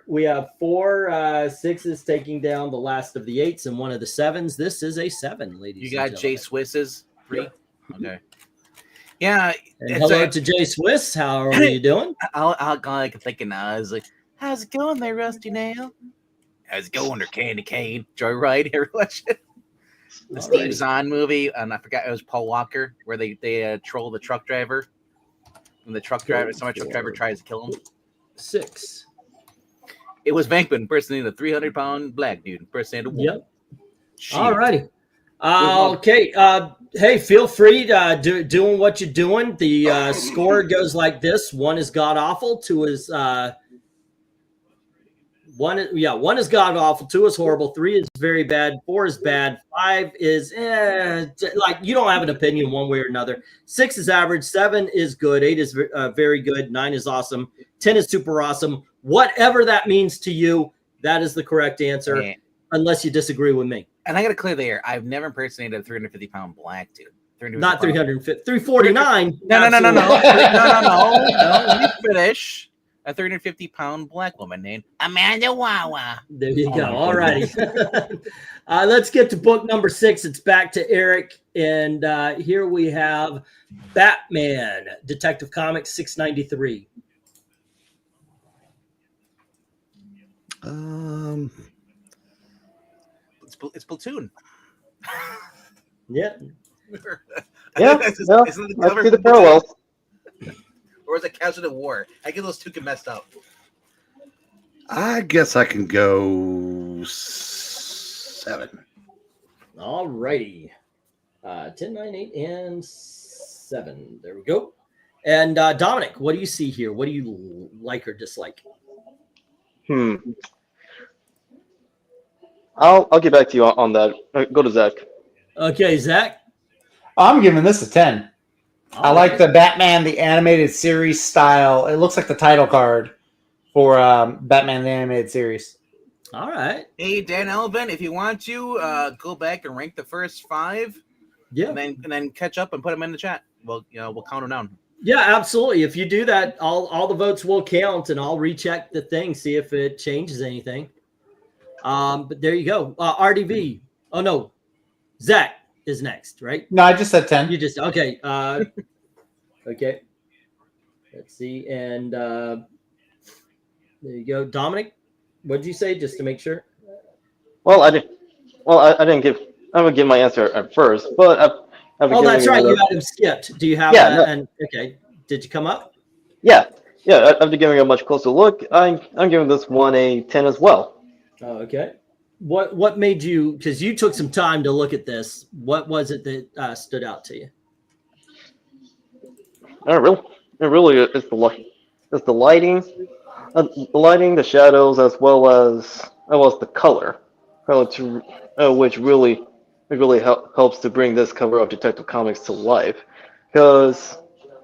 We have 4 6s taking down the last of the 8s and one of the 7s. This is a 7, ladies. You got and Jay gentlemen. Swiss's 3? Yep. Okay. Yeah. And it's hello a- to Jay Swiss. How are you doing? I'll like thinking now. I was like, how's it going there, Rusty Nail? How's it going there, Candy Cane? Joyride here, watch it. The Steve Alrighty. Zahn movie, and I forgot it was Paul Walker, where they troll the truck driver, and the truck driver, truck driver tries to kill him. 6. It was Venkman impersonating a 300-pound black dude impersonating a woman. Yep. Shit. All righty. Okay. Hey, feel free to doing what you're doing. The score goes like this: 1 is god awful, 2 is one is god awful, 2 is horrible, 3 is very bad, 4 is bad, 5 is like you don't have an opinion one way or another. 6 is average, 7 is good, 8 is very good, 9 is awesome, 10 is super awesome. Whatever that means to you, that is the correct answer, Yeah. unless you disagree with me. And I got to clear the air. I've never impersonated a 350-pound black dude. Not 350, 349. No. Absolutely. No. Let me finish. A 350-pound black woman named Amanda Wawa. There you Oh go. my All righty. Let's get to book number 6. It's back to Eric. And here we have Batman, Detective Comics 693. It's Platoon. Yeah. Yeah, It's yeah, it's the I cover see the from Platoon. parallels. Or is it Casualty of War? I get those two get messed up. I guess I can go 7. All righty. 10, 9, 8, and 7. There we go. And Dominic, what do you see here? What do you like or dislike? I'll get back to you on that. Go to Zach. Okay, Zach. I'm giving this a 10. I All like right. the Batman the Animated Series style. It looks like the title card for Batman the Animated Series. All right. Hey, Dan Elvin, if you want to go back and rank the first 5, Yeah. and then catch up and put them in the chat. Well, we'll count them down. Yeah, absolutely. If you do that, all the votes will count, and I'll recheck the thing, see if it changes anything. But there you go. RDV. Oh no, Zach is next, right? No, I just said 10. You just okay. Okay. Let's see, and there you go, Dominic. What did you say, just to make sure? Well, I didn't. Well, I didn't give. I'm gonna give my answer at first, but I've been Oh, that's giving right. it You had him skipped. Do you have Yeah, that? no. And okay, did you come up? Yeah. After giving it a much closer look, I'm giving this one a 10 as well. Oh, okay. What made you? Because you took some time to look at this. What was it that stood out to you? It really is the lighting, the shadows, as well as the color, which really helps to bring this cover of Detective Comics to life, because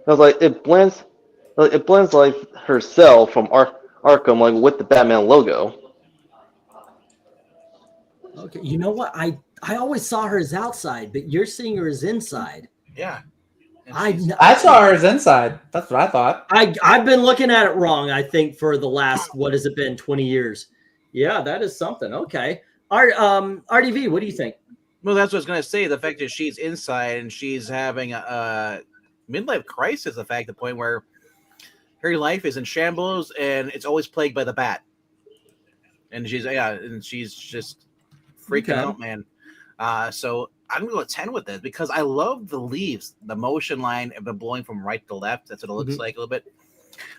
like it blends like herself from Arkham, like with the Batman logo. Okay. You know what? I always saw her as outside, but you're seeing her as inside. Yeah. And I saw her as inside. That's what I thought. I've been looking at it wrong, I think, for the last, what has it been, 20 years? Yeah, that is something. Okay. RDV, what do you think? Well, that's what I was going to say. The fact that she's inside and she's having a midlife crisis, the fact, the point where her life is in shambles and it's always plagued by the bat. And she's just freaking Okay. out, man. So I'm going to go 10 with this because I love the leaves, the motion line of the blowing from right to left. That's what it looks like a little bit.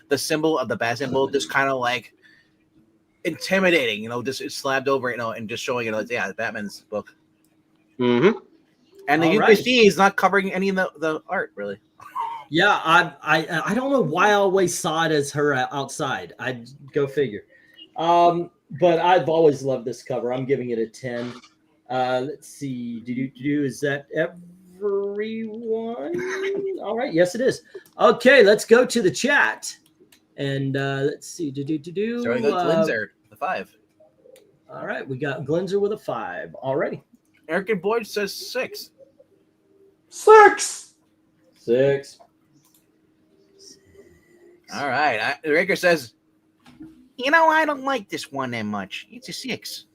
The symbol of the bat symbol, just kind of like intimidating, just it's slabbed over, and just showing Batman's book. Mm-hmm. And you can see he's not covering any of the art, really. Yeah, I don't know why I always saw it as her outside. I'd go figure. but I've always loved this cover. I'm giving it a 10. Let's see. Is that everyone? All right. Yes, it is. Okay, let's go to the chat. And let's see. So we go Glinzer, the 5. All right, we got Glinzer with a 5 already. Eric and Boyd says 6. 6. 6. All right. Raker says, I don't like this one that much. It's a 6.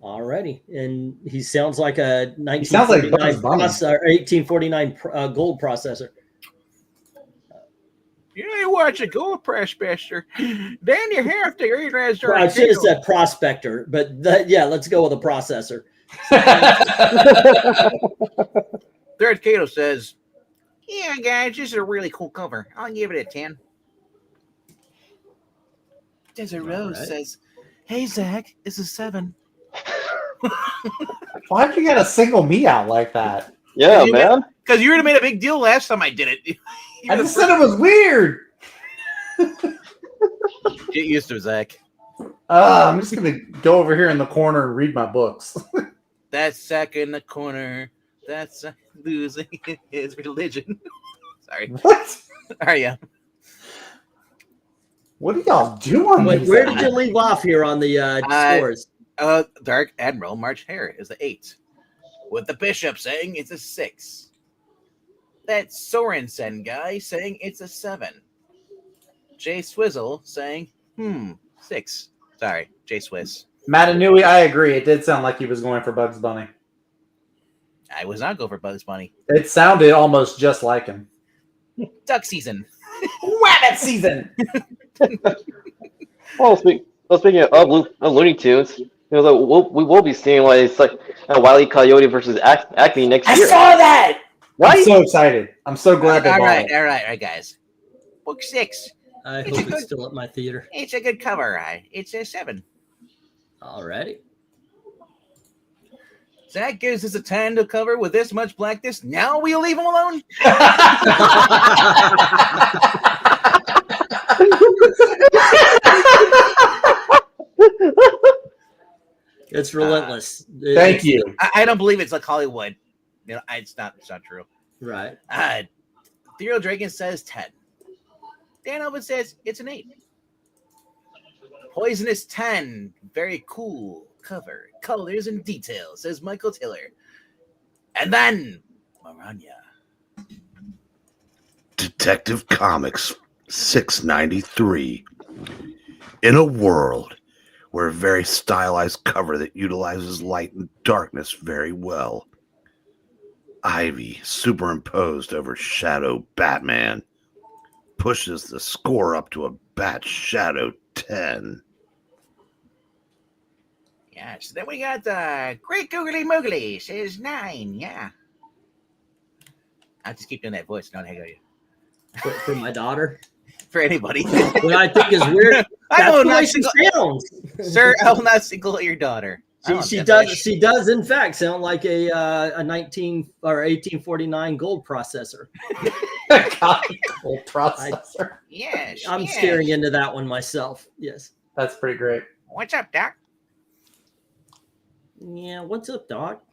Alrighty, and he sounds like a sounds like 1849 gold processor. You watch a gold prospector, then you have to read as I should have said prospector, but let's go with a processor. Third Cato says, yeah, guys, this is a really cool cover. I'll give it a 10. Desert Rose says, hey, Zach, it's a 7. Why'd you gotta single me out like that? Yeah, man. Because you would have made a big deal last time I did it. I just said it was weird. Get used to it, Zach. I'm just gonna go over here in the corner and read my books. That's Zach in the corner. That's losing his religion. Sorry. What? Are you? What are y'all doing? Where did you leave off here on the scores? Dark Admiral March Hare is the 8. With the Bishop saying it's a 6. That Sorensen guy saying it's a 7. Jay Swizzle saying, 6. Sorry, Jay Swiss. Matanui, I agree. It did sound like he was going for Bugs Bunny. I was not going for Bugs Bunny. It sounded almost just like him. Duck season. Rabbit season. Well, speaking of Looney Tunes, we will be seeing it's like Wile E. Coyote versus Acme next year. I saw that. Right? I'm so excited. I'm so glad they all bought it. All right, guys. Book 6. I hope it's still at my theater. It's a good cover. It's a 7. Alrighty. Zach gives us a 10 to cover with this much blackness. Now we'll leave him alone. It's relentless. Thank you. I don't believe it's like Hollywood. It's not true. Right. Theo Dragon says 10. Dan Oven says it's an 8. Poisonous 10. Very cool cover. Colors and details, says Michael Taylor. And then Maranya. Detective Comics 693. In a world where a very stylized cover that utilizes light and darkness very well. Ivy, superimposed over Shadow Batman, pushes the score up to a Bat Shadow 10. Yes, then we got Great Googly Moogly says 9. Yeah. I'll just keep doing that voice. Don't hang on you. For my daughter. For anybody. What I think is weird. I will not That's the way she sounds. Sir, I will not single your daughter. She does in fact sound like a 1849 gold processor. Gold processor. Yes. I'm staring into that one myself. Yes. That's pretty great. What's up, Doc? Yeah, what's up, Doc?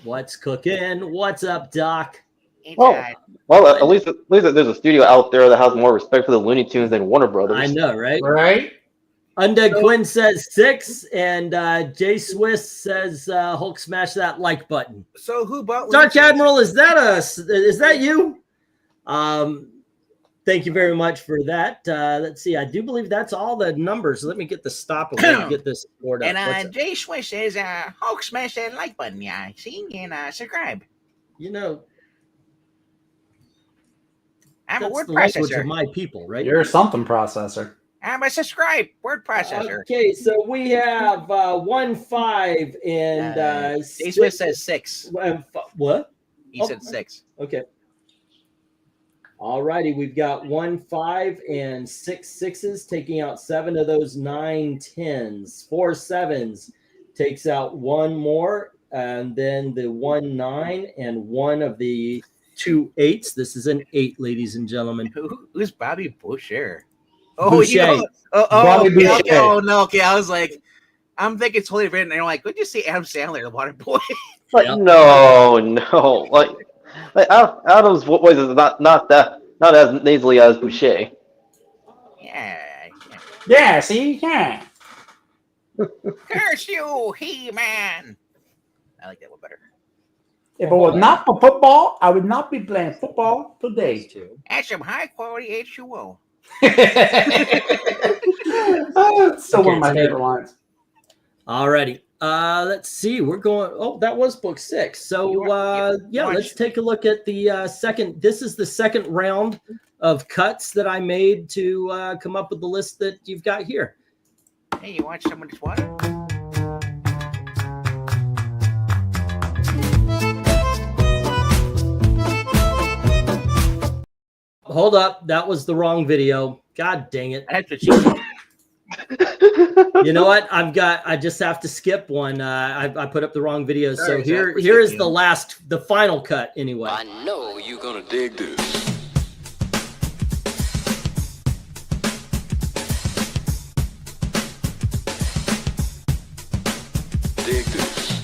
What's cooking? What's up, Doc? It's, Well, at least there's a studio out there that has more respect for the Looney Tunes than Warner Brothers. I know, right? Right? Undead Quinn says 6, and Jay Swiss says Hulk smash that like button. So who bought Dark Admiral? Is that you? Thank you very much for that. Let's see. I do believe that's all the numbers. Let me get the stop and get this board up. And Jay Swiss says Hulk smash that like button. Yeah, see, and subscribe. You know, I'm a that's word the language processor. of my people, right? You're a something processor. I'm a subscribe word processor. Okay, so we have 1, 5, and Jay Swiss says 6. What? He said 6. Okay. All righty, we've got 1, 5, and 6 6s, taking out 7 of those 9 10s. 4 7s takes out 1 more, and then the 1 9 and 1 of the 2 8s. This is an 8, ladies and gentlemen. Who's Bobby Boucher? Boucher. Oh, Bobby Boucher. Oh no, okay. I was like, I'm thinking it's totally different. And they're like, "What'd you say, Adam Sandler, the Water Boy?" Like Yep. no, like Adam's voice is not as nasally as Boucher. Yeah. Yeah, see? Yeah. Curse you, He-Man. I like that one better. If it was not for football, I would not be playing football today. Add some high quality H2O. It's still one of my favorite lines. Alrighty. Let's see. We're going. Oh, that was book 6. So let's take a look at the second. This is the second round of cuts that I made to come up with the list that you've got here. Hey, you watch somebody's water? Hold up. That was the wrong video. God dang it. That's what you You know what? I just have to skip one. I put up the wrong video. So Sorry, Zach, here is the final cut anyway. I know you're gonna dig this. Dig this.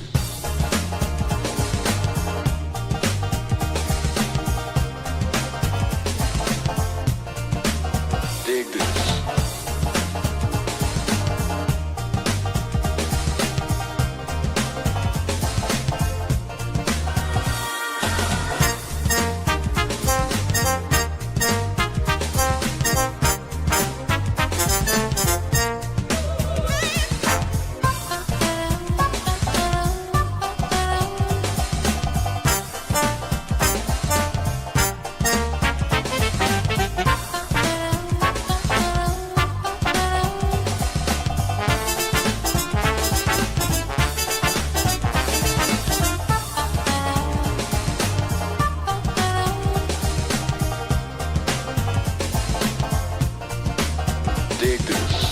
Dig this. Dig this.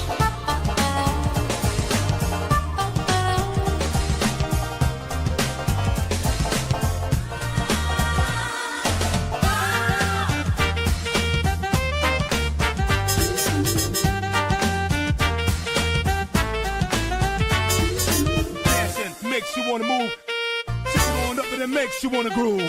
Passion makes you wanna move. Take it on up and it makes you wanna groove.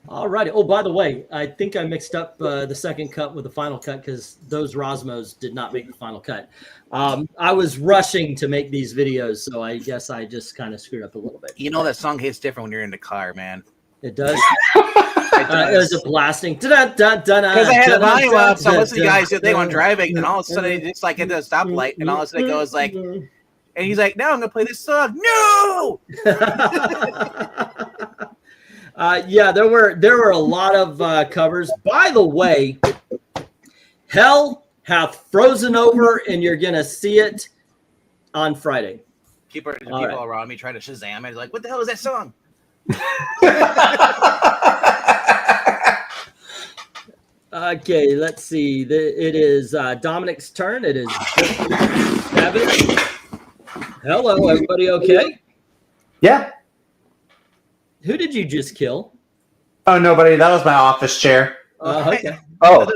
Alrighty. Oh, by the way, I think I mixed up the second cut with the final cut because those Rosmos did not make the final cut. I was rushing to make these videos, so I guess I just kind of screwed up a little bit. You know that song hits different when you're in the car, man. It does. It was a blasting. Because I had the volume up, so most of the guys did they were driving, and all of a sudden it's like at the stoplight, and all of a sudden it goes like, and he's like, "Now I'm gonna play this song." No. Yeah, there were a lot of covers. By the way, Hell hath frozen over, and you're gonna see it on Friday. People All right. around me try to Shazam it. Like, what the hell is that song? Okay, let's see. It is Dominic's turn. It is Evan. Hello, everybody. Okay. Yeah. Who did you just kill? Oh, nobody. That was my office chair. Okay. Oh,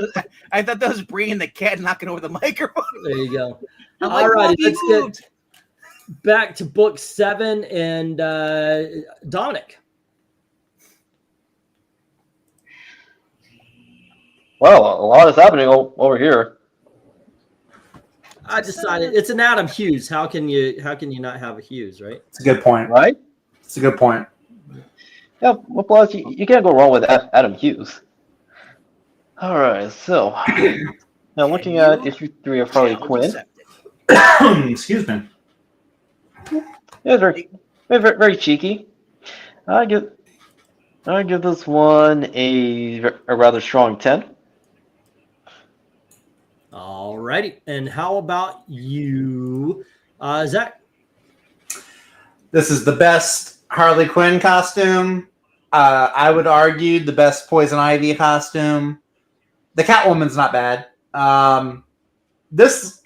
I thought that was bringing the cat knocking over the microphone. There you go. I'm All like, right, "Monkey let's moved." get back to book 7 and Dominic. well, a lot is happening over here. I decided it's an Adam Hughes. How can you not have a Hughes, right? It's a good point. Right? It's a good point. Yeah, well, plus you can't go wrong with Adam Hughes. All right, so now looking at issue 3 of Harley Quinn. Excuse me. Yeah, very cheeky. I give this one a rather strong 10. All righty. And how about you, Zach? This is the best Harley Quinn costume. I would argue the best Poison Ivy costume. The Catwoman's not bad. This,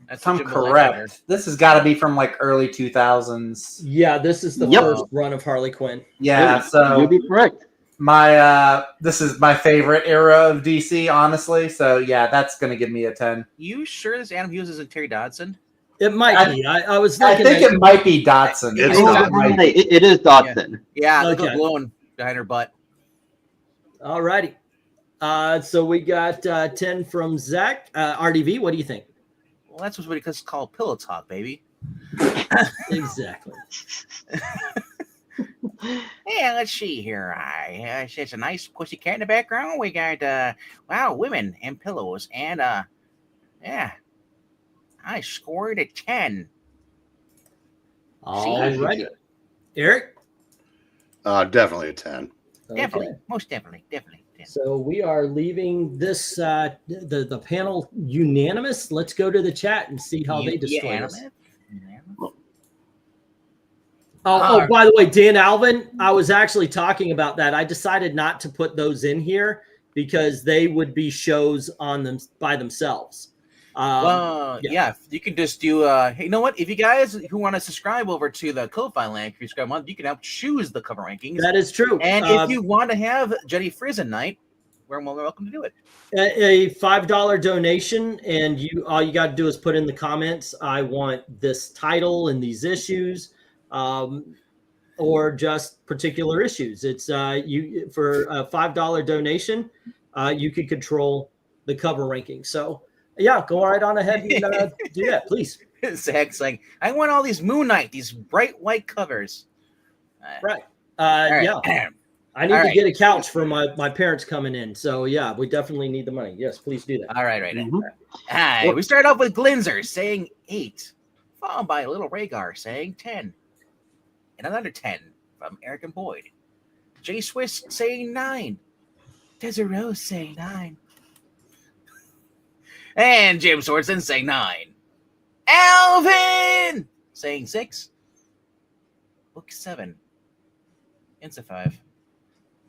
That's if I'm Jim Black correct, this has got to be from like early 2000s. Yeah, this is the Yep. first run of Harley Quinn. Yeah, so You'll be correct. this is my favorite era of DC, honestly. So yeah, that's gonna give me a 10. You sure this Adam Hughes isn't Terry Dodson? It might be. I was I looking think at it might be Dotson. It's Oh, not- it is Dotson. Yeah, look Okay. at glowing behind her butt. All righty. So we got 10 from Zach. RDV, what do you think? Well, that's what it's called pillow talk, baby. Exactly. Yeah, let's see here. It's a nice pussycat in the background. We got wow, women and pillows, and yeah, I scored a 10. All righty. Eric? Definitely a 10. Definitely, Okay. most definitely. 10. So we are leaving this the panel unanimous. Let's go to the chat and see how they destroy us. Oh, by the way, Dan Alvin, I was actually talking about that. I decided not to put those in here because they would be shows on them by themselves. Yeah, you can just do. Hey, you know what? If you guys who want to subscribe over to the Ko-Fi link, if you subscribe month, you can help choose the cover rankings. That is true. And if you want to have Jetty Frizen night, we're more welcome to do it. A $5 donation, and all you got to do is put in the comments, I want this title and these issues, or just particular issues. It's you for a $5 donation, you can control the cover ranking. So yeah, go right on ahead and do that, please. Zach's like, I want all these Moon Knight, these bright white covers. Right. Right. Yeah. I need to get a couch for my parents coming in. So yeah, we definitely need the money. Yes, please do that. All right, right. Mhm. Hi. We start off with Glinzer saying 8, followed by Little Rhaegar saying 10, and another 10 from Eric and Boyd. Jay Swiss saying 9, Desert Rose saying 9, and Jim Swordson saying 9. Alvin saying 6. Book 7. Insta 5.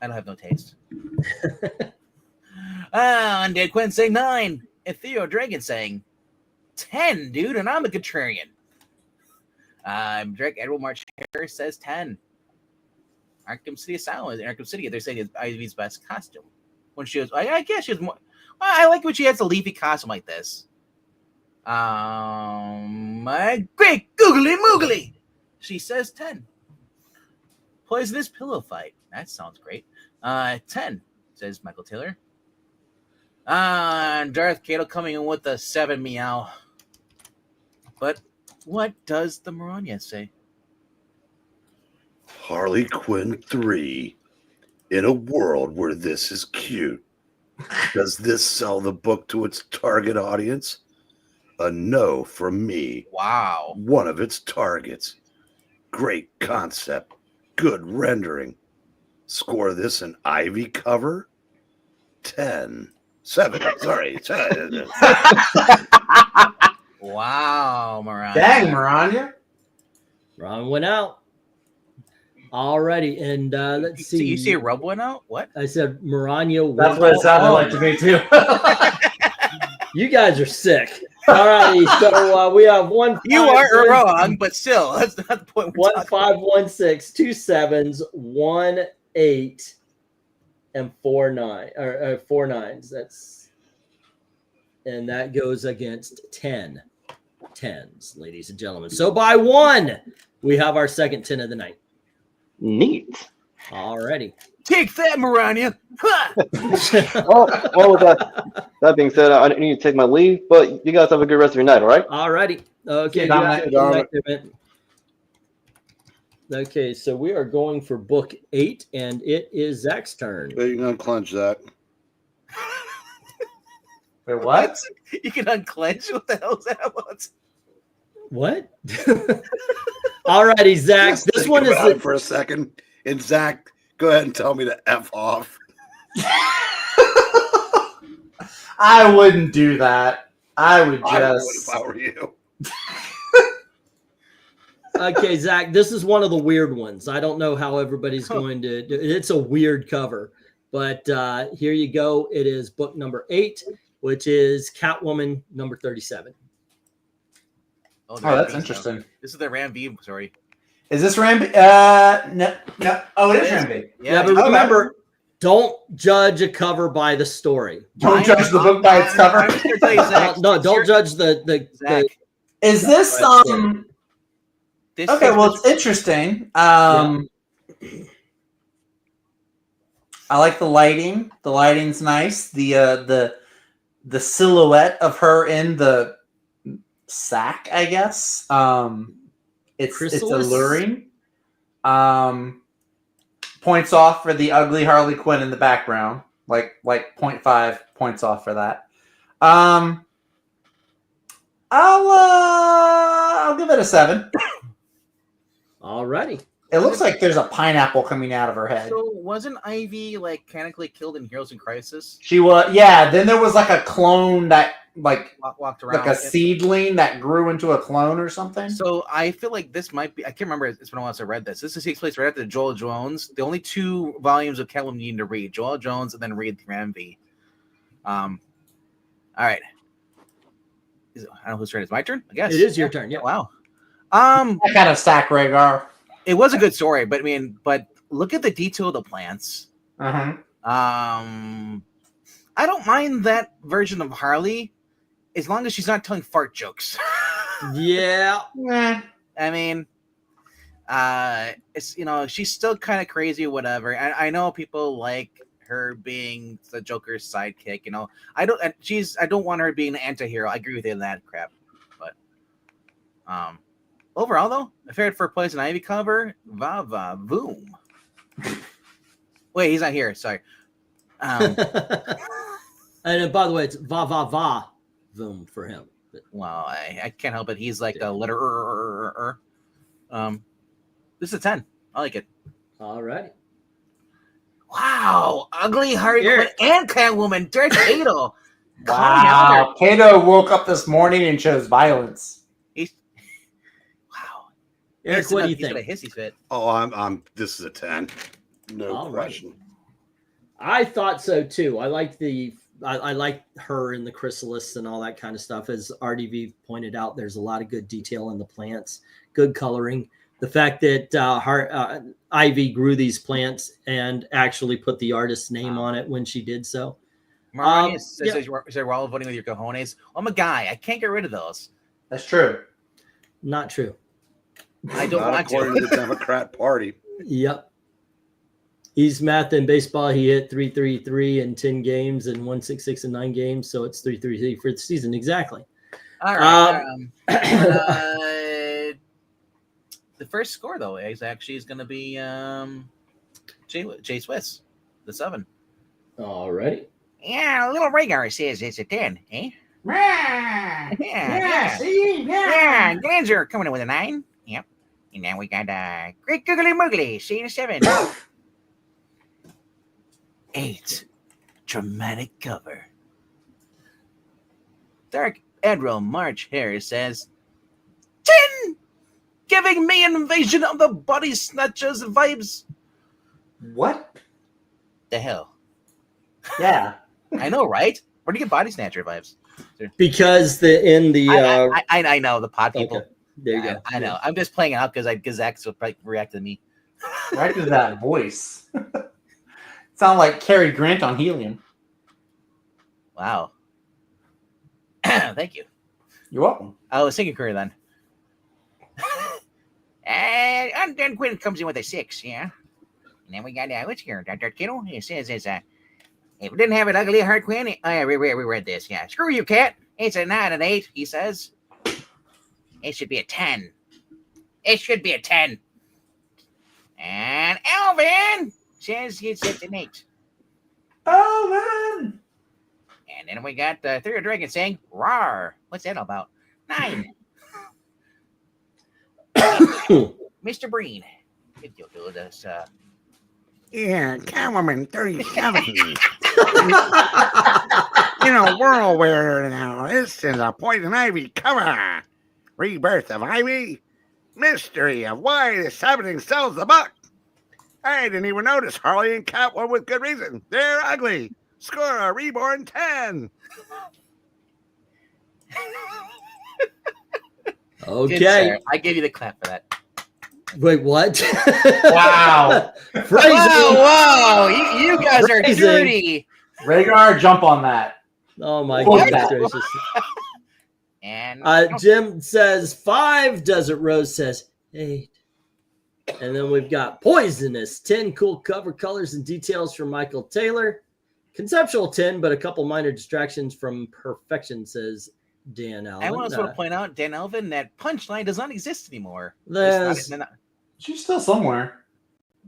I don't have no taste. Undead Quinn saying 9. And Theo Dragon saying 10, dude, and I'm a contrarian. Drake Edward March Harris says 10. Arkham City Asylum in Arkham City, they're saying it's Ivy's best costume. When she was, I guess she was more. I like when she has a leafy costume like this. My great googly moogly. She says 10. Poisonous pillow fight. That sounds great. 10, says Michael Taylor. Darth Cato coming in with a 7 meow. But what does the Maranya say? Harley Quinn 3. In a world where this is cute. Does this sell the book to its target audience? A no from me. Wow. One of its targets. Great concept. Good rendering. Score this an Ivy cover? 10. 7. Sorry. 10. Wow, Maranya. Dang, Maranya. Ron went out. Alrighty, and let's see. So you see a rub went out? What? I said Maranya. That's what it sounded like to me too. You guys are sick. Alrighty, so we have one. You are wrong, but still, that's not the point. 1 5 1 6 2 7s 1 8 and 4 9 or 4 9s. That goes against 10 10s, ladies and gentlemen. So by 1, we have our second 10 of the night. Neat. Alrighty. Take that, Maranya. Well, with that being said, I need to take my leave, but you guys have a good rest of your night, all right? Alrighty. Okay. Good night, good night, David. Okay, so we are going for book 8, and it is Zach's turn. You can unclench that. Wait, what? You can unclench? What the hell is that about? What? Alrighty, Zach. Just This think one is about it for a second. And Zach, go ahead and tell me to F off. I wouldn't do that. I would I would just. if I were you. Okay, Zach. This is one of the weird ones. I don't know how everybody's going to do. It's a weird cover, but here you go. It is book number 8, which is Catwoman number 37. Oh, That's interesting. This is the Ram V story. Is this Ramby? No. Oh, it is Ramby. Yeah, but remember, Don't judge a cover by the story. Don't judge the book by its cover. I'm just gonna tell you, Zach. No, don't judge the Zach. Is this This okay? takes Well, this- it's interesting. I like the lighting. The lighting's nice. The silhouette of her in the sack, I guess. It's Chrysalis? alluring. Points off for the ugly Harley Quinn in the background. Like 0.5 points off for that. I'll give it a 7. Alrighty. It looks like there's a pineapple coming out of her head. So wasn't Ivy like mechanically killed in Heroes in Crisis? She was, yeah. Then there was like a clone that Walked around like a seedling that grew into a clone or something. So I feel like this might be. I can't remember. It's been a while since I read this. This takes place right after Joel Jones. The only 2 volumes of Catwoman you need to read: Joel Jones and then read through Envy. All right. I don't know whose turn. It's my turn. I guess It is your turn. Yeah. Wow. That kind of stack Rhaegar. It was a good story, but I mean, look at the detail of the plants. Uh-huh. I don't mind that version of Harley, as long as she's not telling fart jokes. Yeah. I mean, it's she's still kind of crazy or whatever. And I know people like her being the Joker's sidekick. I don't want her being an anti-hero. I agree with you on that crap. But overall, though, I figured for a Poison Ivy cover, va boom. Wait, he's not here. Sorry. And by the way, it's va boom for him. Well, I can't help it. He's like a letter. This is a 10. I like it. All right. Wow, ugly Harley Quinn and Catwoman. Dirty Kato. Wow. Kato woke up this morning and chose violence. Wow. Eric, what do you He's got a think? hissy fit. Oh, I'm. This is a 10. No All right. question. I thought so too. I like I like her in the chrysalis and all that kind of stuff. As RDV pointed out, there's a lot of good detail in the plants, good coloring. The fact that Ivy grew these plants and actually put the artist's name on it when she did so. Marnie says we're all voting with your cojones. I'm a guy. I can't get rid of those. That's true. Not true. I don't Not want according to. to the Democrat Party. Yep. He's math in baseball. He hit 333 in 10 games and 166 in 9 games. So it's 333 for the season. Exactly. All right. The first score, though, is going to be Jay Swiss, the 7. Alrighty. Yeah, little Rhaegar says it's a 10, eh? Yeah. Yeah, Dancer coming in with a 9. Yep. And then we got Great Googly Moogly, seeing a 7. 8. Dramatic cover. Dark Admiral March Harris says 10, giving me Invasion of the Body Snatchers vibes. What? The hell? Yeah. I know, right? Where do you get Body Snatcher vibes? Because I know the pod people. Okay. There you go. I know. I'm just playing it out because Zach's will probably react to me. Right to that voice. Sound like Cary Grant on Helium. Wow. Thank you. You're welcome. I was thinking career then. And then Quinn comes in with a 6, yeah. And then we got what's here? Dr. Kittle. It says if we didn't have an ugly Heart Quinn, we read this. Yeah, screw you, cat. It's a 9 and 8. He says it should be a 10. It should be a 10. And Alvin says it's an 8. Alvin. And then we got Third Dragon saying, "Rawr." What's that all about? 9. Mr. Breen, if you'll do this. Yeah, Catwoman 37. In a world where now this is a Poison Ivy cover. Rebirth of Ivy. Mystery of why the happening sells the book. I didn't even notice Harley and Catwoman with good reason. They're ugly. Score a reborn 10. Okay. Good, I gave you the clap for that. Wait, what? Wow. Phrasing. Whoa! You guys are Phrasing. dirty. Rhaegar, jump on that. Oh my What? goodness gracious. And Jim says 5. Desert Rose says 8. And then we've got Poisonous, 10 cool cover colors and details from Michael Taylor. Conceptual 10, but a couple minor distractions from Perfection, says Dan Allen. I want to point out, Dan Elvin, that Punchline does not exist anymore. There's, She's still somewhere.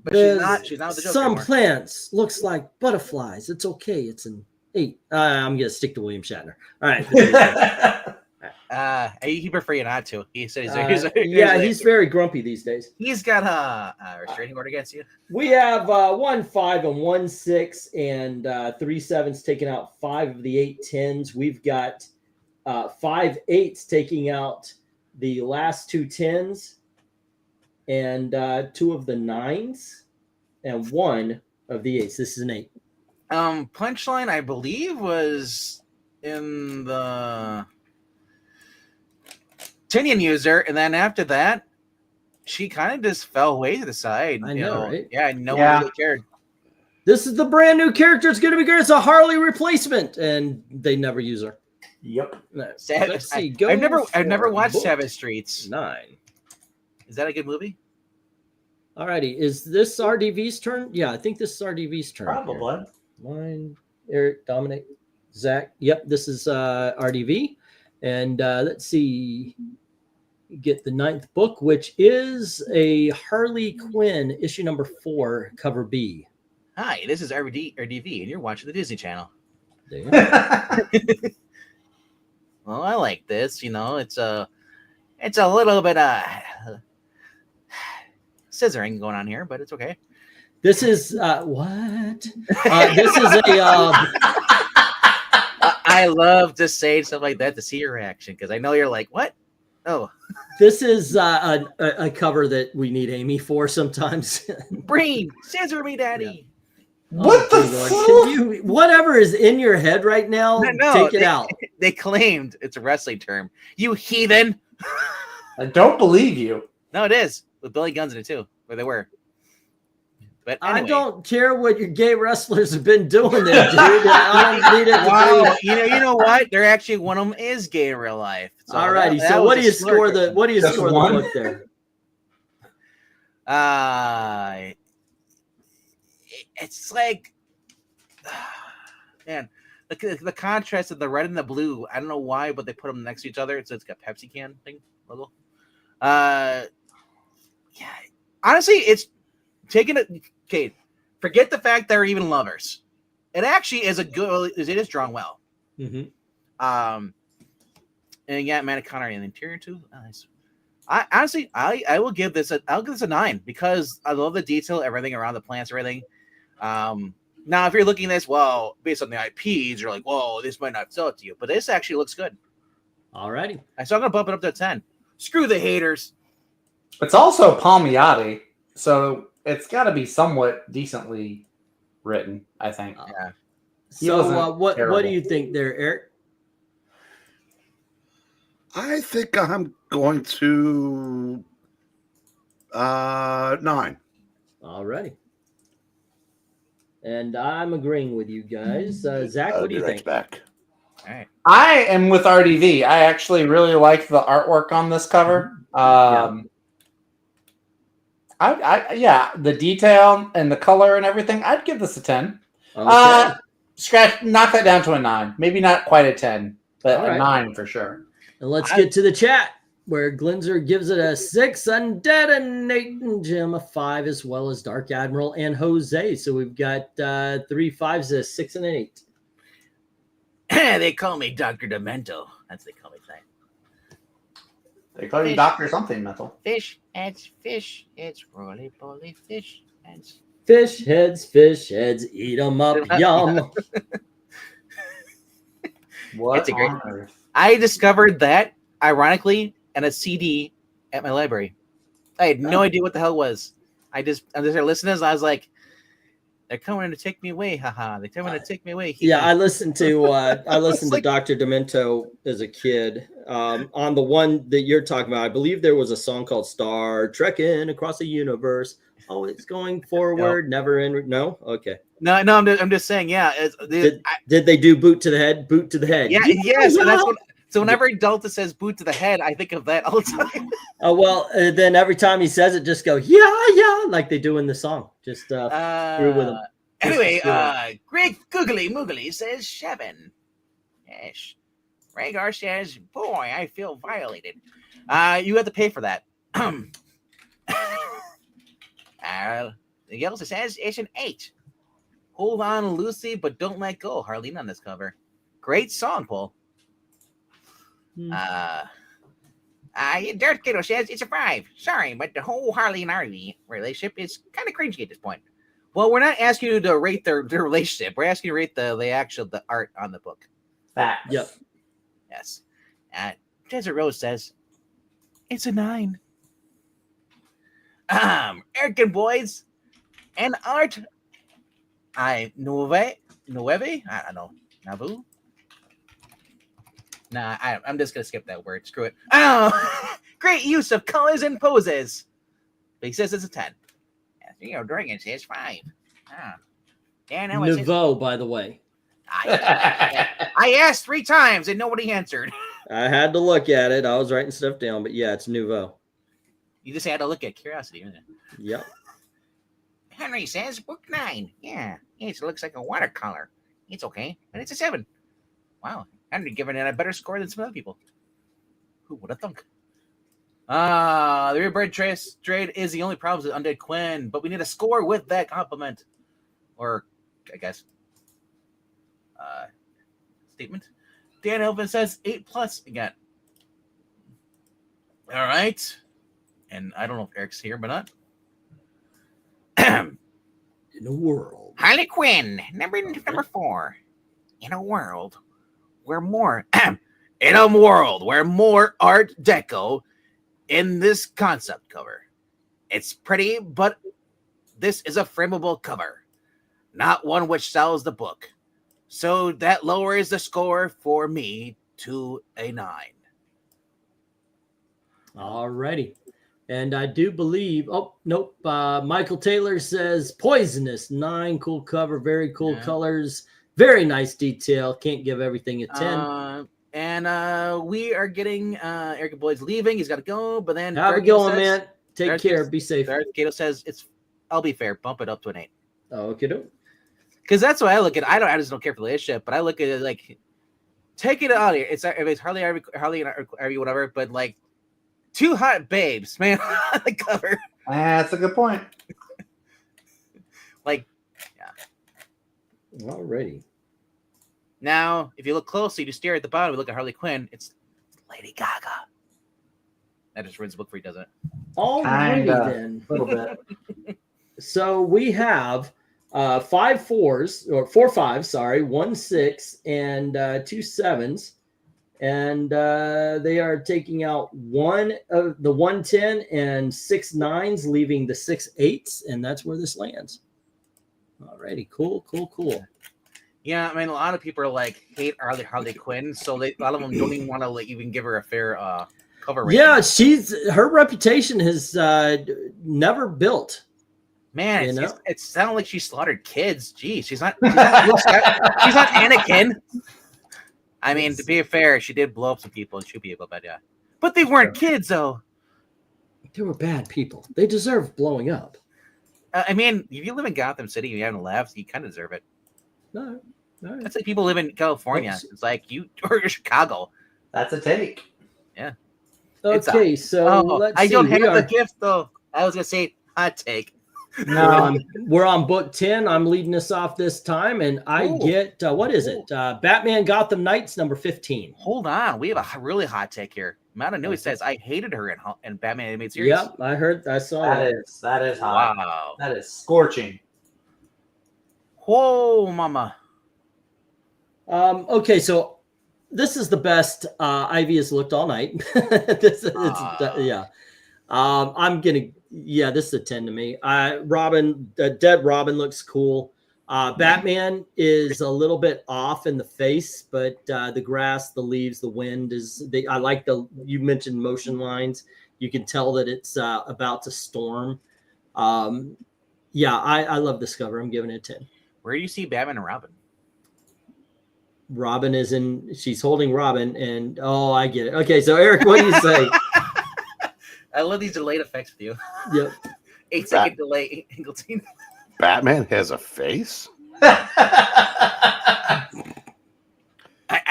but there's she's not with the Joker some anymore. plants looks like butterflies. It's okay. It's an 8. I'm gonna stick to William Shatner. All right. He prefer you not to. He said He's very grumpy these days. he's got a restraining order against you. We have 1 5 and 1 6 and 3 7s taking out 5 of the 8 10s. We've got 5 8s taking out the last 2 10s and 2 of the 9s and 1 of the 8s. This is an 8. Punchline, I believe, was in the Tinian user, and then after that, she kind of just fell away to the side. I know, right? Yeah, no one really cared. This is the brand new character. It's going to be great. It's a Harley replacement, and they never use her. Yep. Let's see. Go I've never for watched book Savage Streets. 9. Is that a good movie? Alrighty, is this RDV's turn? Yeah, I think this is RDV's turn. Probably. Here. Mine, Eric, Dominic, Zach. Yep, this is RDV. And let's see. Get the 9th book, which is a Harley Quinn issue number 4, cover B. Hi, this is RDV, and you're watching the Disney Channel. Well, I like this. You know, it's a little bit scissoring going on here, but it's okay. This is what? This is a. I love to say stuff like that to see your reaction because I know you're like, what? Oh, this is a cover that we need Amy for sometimes. Brain, scissor me, daddy. What the fuck? Whatever is in your head right now, take it out. They claimed it's a wrestling term. You heathen. I don't believe you. No, it is. With Billy Guns in it too, where they were. But anyway. I don't care what your gay wrestlers have been doing there, dude. I don't need it to be. You know what? They're actually one of them is gay in real life. So alrighty. So what do you score the book there? It's like, man, the contrast of the red and the blue. I don't know why, but they put them next to each other, so it's got Pepsi can thing logo. Yeah. Honestly, it's taking it. Okay, forget the fact they're even lovers. It actually is a good. It is drawn well. Mm-hmm. And yeah, Amanda Connor in the interior too. Nice. I honestly, I will give this I'll give this a 9 because I love the detail, everything around the plants, everything. Now, if you're looking at this, well, based on the IPs, you're like, whoa, this might not sell it to you, but this actually looks good. Alrighty. So I'm gonna bump it up to a 10. Screw the haters. It's also Palmiotti, so it's got to be somewhat decently written, I think. Yeah. So what do you think there, Eric? I think I'm going to 9. Alrighty. And I'm agreeing with you guys. Zach, what do you think? Back. All right. I am with RDV. I actually really like the artwork on this cover. The detail and the color and everything. I'd give this a 10. Okay. Knock that down to a 9. Maybe not quite a 10, but a 9 for sure. And let's get to the chat where Glinzer gives it a 6, Undead and Nathan Jim a 5, as well as Dark Admiral and Jose. So we've got 3 5s, a 6, and an 8. They call me Dr. Demento. That's what they call me. They call you Dr. something, Mental. Fish. It's roly-poly fish heads. Fish heads, eat them up, yum. What It's a great on earth? I discovered that, ironically, in a CD at my library. I had no idea what the hell it was. I just started listening, and I was like, They're coming to take me away, haha. They're coming to take me away. Yeah, I listened to like- Dr. Demento as a kid. On the one that you're talking about, I believe there was a song called "Star Trekking Across the Universe." Oh, it's going forward, never in. No, okay. No, I'm just saying, yeah. Did they do "Boot to the Head"? Boot to the head. Yeah, yes. Yeah. And that's what. So whenever Delta says "boot to the head," I think of that all the time. Oh well, then every time he says it, just go yeah, like they do in the song. Just through with him. Anyway, Greg Googly Moogly says Shevin. Yes. Rhaegar says, boy, I feel violated. You have to pay for that. Yelsa says it's an 8. Hold on, Lucy, but don't let go. Harleen on this cover. Great song, Paul. Dirt Kiddo says it's a 5. Sorry, but the whole Harley and Ivy relationship is kind of cringy at this point. Well, we're not asking you to rate their relationship. We're asking you to rate the art on the book. Facts. Yep. Yes. Desert Rose says it's a 9. Eric and boys and art. Nueve. I don't know. Navu. Nah, I'm just gonna skip that word. Screw it. Oh, great use of colors and poses. But he says it's a 10. Dragon says 5. Dan Ellis says, Nouveau, by the way. I asked 3 times and nobody answered. I had to look at it. I was writing stuff down, but yeah, it's Nouveau. You just had to look at curiosity, isn't it? Yep. Henry says book 9. Yeah, it looks like a watercolor. It's okay, but it's a 7. Wow, Henry giving it a better score than some other people. Who would have thunk? The Rebirth trade is the only problem with Undead Quinn, but we need a score with that compliment. Or, I guess, statement. Dan Elvin says 8+ again. All right. And I don't know if Eric's here, but not. In a world. Harley Quinn, number 4. In a world where more Art Deco in this concept cover. It's pretty, but this is a frameable cover, not one which sells the book. So that lowers the score for me to a 9. Alrighty. And I do believe, Michael Taylor says Poisonous, 9, cool cover, very cool colors, very nice detail. Can't give everything a 10. And we are getting Eric Boyd's leaving. He's got to go, but then have a going, man. Take care. Be safe. Cato says I'll be fair. Bump it up to an 8. Oh, okay. Because that's what I look at. I just don't care for the relationship, but I look at it like, take it out of here. It's Harley and Ivy, whatever, but like 2 hot babes, man, on the cover. That's a good point. Like, yeah. Alrighty. Now, if you look closely, you stare at the bottom, you look at Harley Quinn, it's Lady Gaga. That just ruins the book for you, doesn't it? Alrighty then. A little bit. So we have 5 4s, or 4 5s, sorry, 1 6, and 2 7s. And they are taking out 1 of the 110 and 6 9s, leaving the 6 8s, and that's where this lands. Alrighty, cool. Yeah, I mean, a lot of people are like hate Harley Quinn, so a lot of them don't even want to even give her a fair cover rating. Yeah, her reputation has never built. Man, it sounded like she slaughtered kids. Geez, she's not Anakin. I mean, to be fair, she did blow up some people and shoot people, but yeah. But they weren't kids, though. They were bad people. They deserve blowing up. I mean, if you live in Gotham City and you haven't left, you kind of deserve it. No. That's like people live in California. It's like you or Chicago. That's a take. Yeah. Okay, so let's see. I don't have the gift, though. I was going to say hot take. No, we're on book 10. I'm leading us off this time, and I get what is it? Batman Gotham Knights number 15. Hold on, we have a really hot take here. Mount Nui says I hated her in Batman animated series. Yep, I saw that. That is hot. Wow, that is scorching. Whoa, mama. Okay, so this is the best Ivy has looked all night. This is a 10 to me. Robin, Dead Robin looks cool. Batman is a little bit off in the face, but the grass, the leaves, the wind I like you mentioned motion lines. You can tell that it's about to storm. I love this cover. I'm giving it a 10. Where do you see Batman and Robin? Robin she's holding Robin, and I get it. Okay, so Eric, what do you say? I love these delayed effects with you. Yep. 8-second delay, Ingleton. Batman has a face? I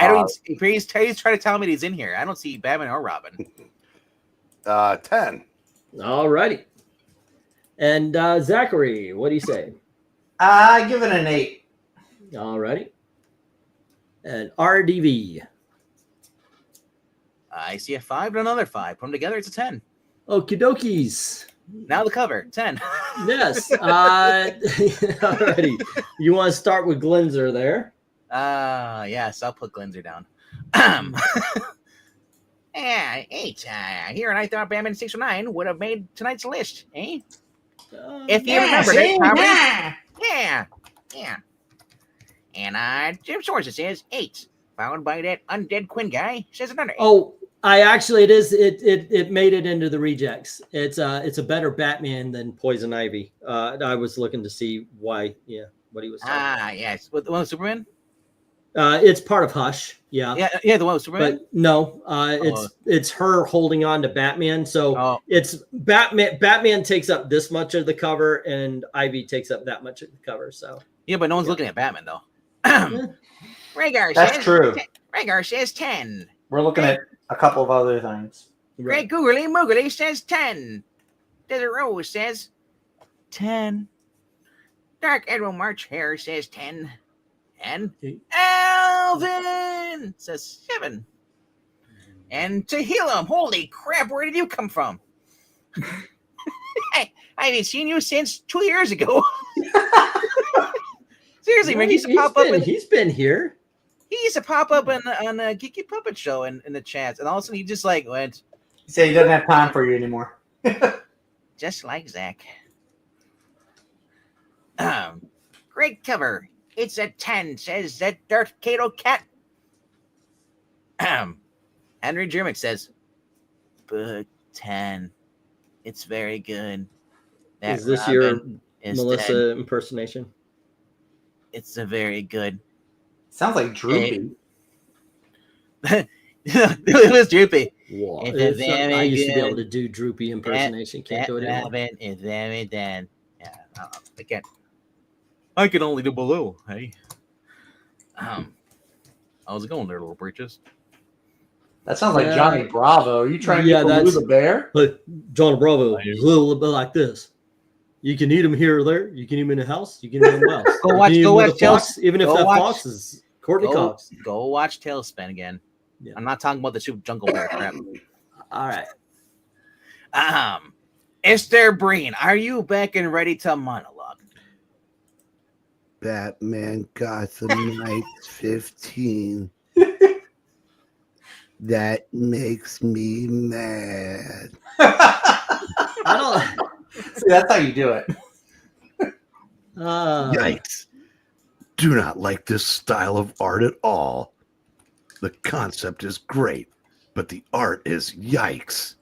don't. He's trying to tell me that he's in here. I don't see Batman or Robin. 10. All righty. And Zachary, what do you say? I give it an 8. All righty. And RDV. I see a 5 and another 5. Put them together, it's a 10. Okie dokies. Now the cover, 10. Yes. Alrighty. You want to start with Glenzer there? Yes, I'll put Glenzer down. 8. Here, and I thought Batman 609 would have made tonight's list, eh? If you remember it, probably. Yeah. And Jim Sources says 8. Found by that undead Quinn guy. Says another 8. Oh, it made it into the rejects. It's a better Batman than Poison Ivy. I was looking to see why, what he was talking about. Yes. What, the one with Superman? It's part of Hush. Yeah, the one with Superman. But no, it's her holding on to Batman. So it's Batman. Batman takes up this much of the cover, and Ivy takes up that much of the cover. So but no one's looking at Batman though. Rhaegar That's says, true. Rhaegar says 10. We're looking at a couple of other things. Great Googly Moogly says 10. Desert Rose says 10. Dark Admiral March Hare says 10. And Alvin says 7. And to heal him, holy crap, where did you come from? I haven't seen you since 2 years ago. Seriously, man, he used to pop up. He's been here. He used to pop up on a Geeky Puppet Show in the chats, and all of a sudden he just went. He said he doesn't have time for you anymore. Just like Zach. Great cover. It's a 10, says that Darth Cato cat. Henry Jermick says, book 10. It's very good. That Is this Robin your Melissa impersonation? It's a very good. Sounds like Droopy. It was Droopy. Wow. I used to be able to do Droopy impersonation. Can't do it anymore. Robin is very dead. Yeah, I can't. I can only do Baloo. Hey. How's it going there, little breeches? That sounds like Johnny Bravo. Are you trying to get Baloo the bear? But Johnny Bravo is a little bit like this. You can eat him here or there. You can eat him in the house. You can eat him in the house. Go watch Fox, even if that Fox is Courtney Cox. Go watch Tailspin again. Yeah. I'm not talking about the Super Jungle Bear crap. All right. Esther Breen, are you back and ready to monologue? Batman Gotham Knights 15. That makes me mad. I don't. See, that's how you do it. Yikes. Do not like this style of art at all. The concept is great, but the art is yikes.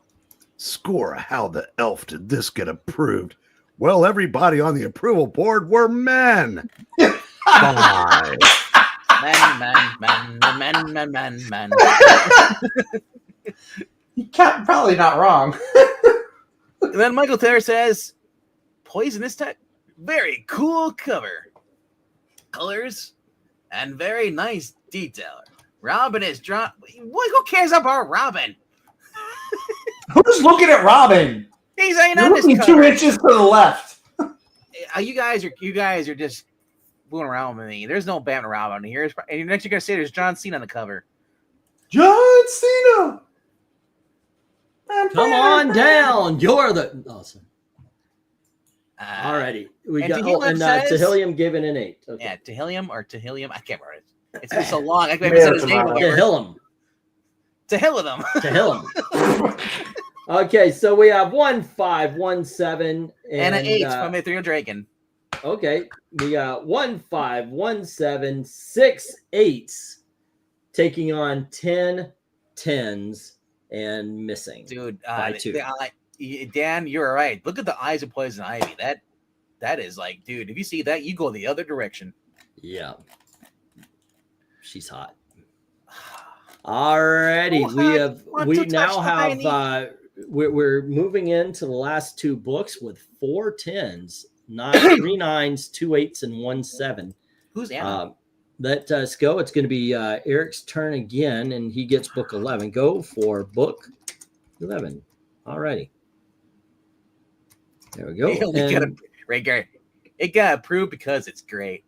Score, how the elf did this get approved? Well, everybody on the approval board were men. Bye. Man. You can't, probably not wrong. And then Michael Taylor says, Poisonous Tech, very cool cover. Colors and very nice detail. Robin is drawn. Who cares about Robin? Who's looking at Robin? He's ain't You're on this looking cover. 2 inches to the left. You guys are just fooling around with me. There's no Batman Robin here. And next you're gonna say there's John Cena on the cover. John Cena. Come on down. You're the awesome. Alrighty. We got Tehillium gave it an 8. Okay. Yeah, Tehillium. I can't remember it. It's been so long. I haven't said his name. Tehillium. Tehillium. Okay, so we have 1517 And an 8 uh, from Ethereal Dragon. okay, we got 1517, 6 8s taking on 10 10s and missing. Dude, by 2. Dan, you're right. Look at the eyes of Poison Ivy. That is like, dude, if you see that, you go the other direction. Yeah. She's hot. Alrighty, we now have we're moving into the last 2 books with 4 10s, 3 9s, 2 8s, and 1 7. Who's Anna? Let us go. It's going to be Eric's turn again, and he gets book 11. Go for book 11. Alrighty. There we go. It got approved because it's great.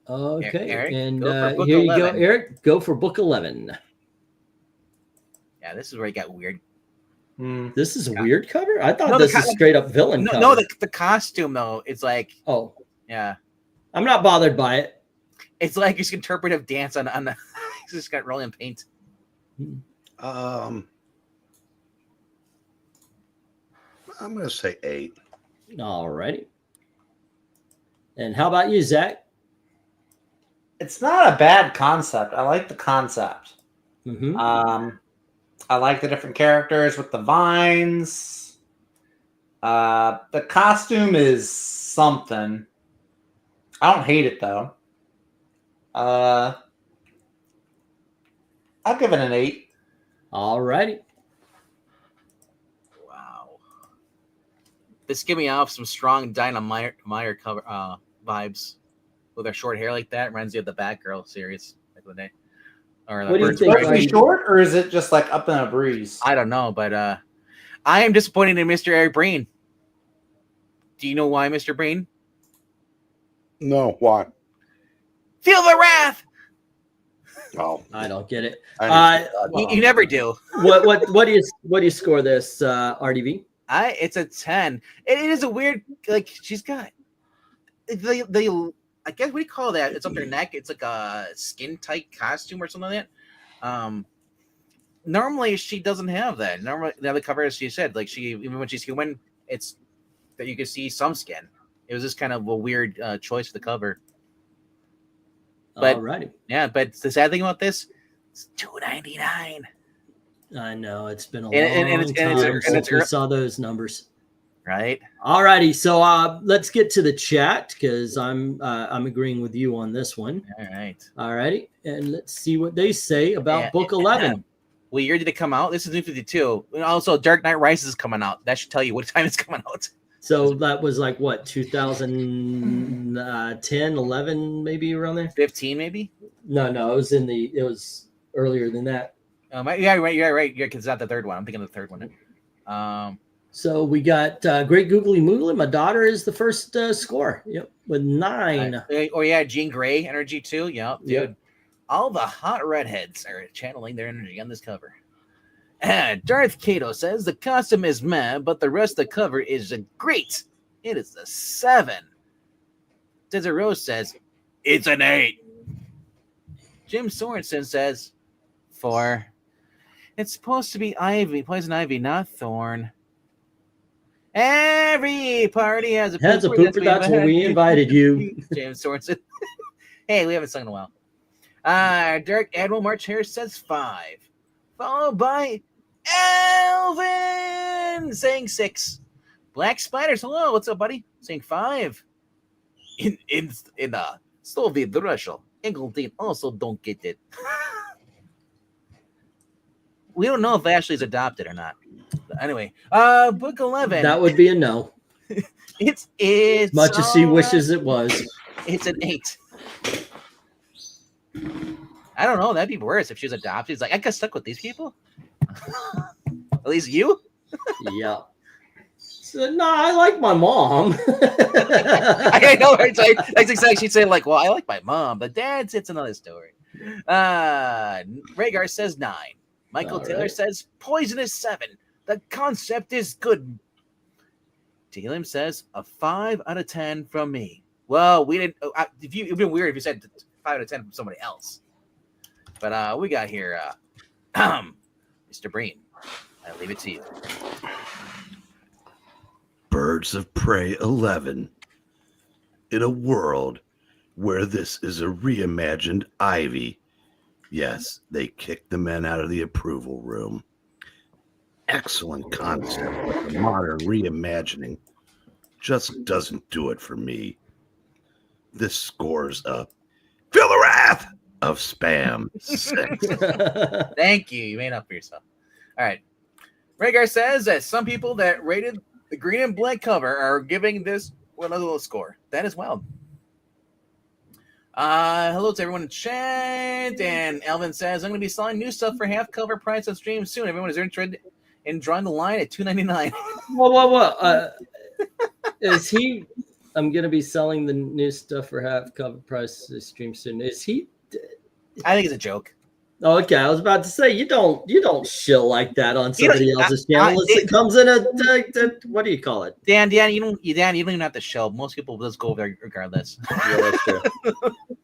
Okay, Eric, and go for book here 11. you go, Eric. Go for book 11. Yeah, this is where it got weird. This is a weird cover. I thought this is straight up villain cover. No, the costume though. It's like, oh yeah, I'm not bothered by it. It's like his interpretive dance on the. He's just got rolling paint. I'm gonna say 8. All righty. And how about you, Zach? It's not a bad concept. I like the concept. Mm-hmm. I like the different characters with the vines. The costume is something. I don't hate it though. I'll give it an 8. All righty. Wow. This give me off some strong Dinah Meyer cover vibes with her short hair like that. Reminds you of the Batgirl series back in the day. Or What do you think? Was she short, or is it just like up in a breeze? I don't know, but I am disappointed in Mr. Eric Breen. Do you know why, Mr. Breen? No, why? Feel the wrath. Oh, I don't get it. You never do. What do you score this, RDV? It's a 10. It is a weird, like, she's got the I guess what do you call that? It's up her neck. It's like a skin tight costume or something like that. Normally she doesn't have that. Normally the other cover, as she said, like she, even when she's human, it's that you can see some skin. It was just kind of a weird choice for the cover. But alrighty. Yeah, but the sad thing about this, it's $2.99. I know it's been a long time since we saw those numbers. Right. Alrighty, so let's get to the chat because I'm agreeing with you on this one. All right. Alrighty, and let's see what they say about book 11. What year did it come out? This is New 52. And also, Dark Knight Rises is coming out. That should tell you what time it's coming out. So that was like what, 2010, 11, maybe around there. 15, maybe. No, it was earlier than that. Yeah, right. You're right. Yeah, because it's not the third one. I'm thinking of the third one. So we got Great Googly Moogly. My daughter is the first score. Yep, with 9. Oh yeah, Jean Grey energy too. Yep, dude. Yep. All the hot redheads are channeling their energy on this cover. Darth Kato says the costume is meh, but the rest of the cover is great. It is a 7. Desert Rose says it's an 8. Jim Sorensen says 4. It's supposed to be Ivy, Poison Ivy, not Thorn. Every party has a pooper. That's what we invited you. James Sorensen. Hey, we haven't sung in a while. Dark Admiral March Harris says 5. Followed by Elvin saying 6. Black Spiders, hello, what's up, buddy? Saying 5. In Soviet Russia, Engeldean also don't get it. We don't know if Ashley's adopted or not. Anyway, book 11. That would be a no. It's much as she wishes it was. It's an 8. I don't know. That'd be worse if she was adopted. It's like, I got stuck with these people. At least you. Yeah. So, no, I like my mom. I know. Right? That's exactly. She'd say like, well, I like my mom, but dad's it's another story. Rhaegar says 9. Michael Taylor says poison is 7. The concept is good. Taylor says a 5 out of 10 from me. Well, we didn't. It'd been weird if you said 5 out of 10 from somebody else. But we got here, Mr. Breen. I leave it to you. Birds of Prey 11. In a world where this is a reimagined Ivy. Yes, they kicked the men out of the approval room. Excellent concept, but the modern reimagining just doesn't do it for me. This scores a Feel the Wrath of Spam 6. Thank you. You made up for yourself. All right. Rhaegar says that some people that rated the green and black cover are giving this another little score. That is wild. Hello to everyone in chat. And Alvin says, I'm going to be selling new stuff for half cover price on stream soon. Everyone is interested in drawing the line at $2.99. Whoa. Is he? I'm going to be selling the new stuff for half cover price this stream soon. Is he? I think it's a joke. Okay, I was about to say you don't shill like that on somebody else's channel. It comes in a what do you call it? Dan, you don't even have to show. Most people will just go over there regardless. Yeah, that's true.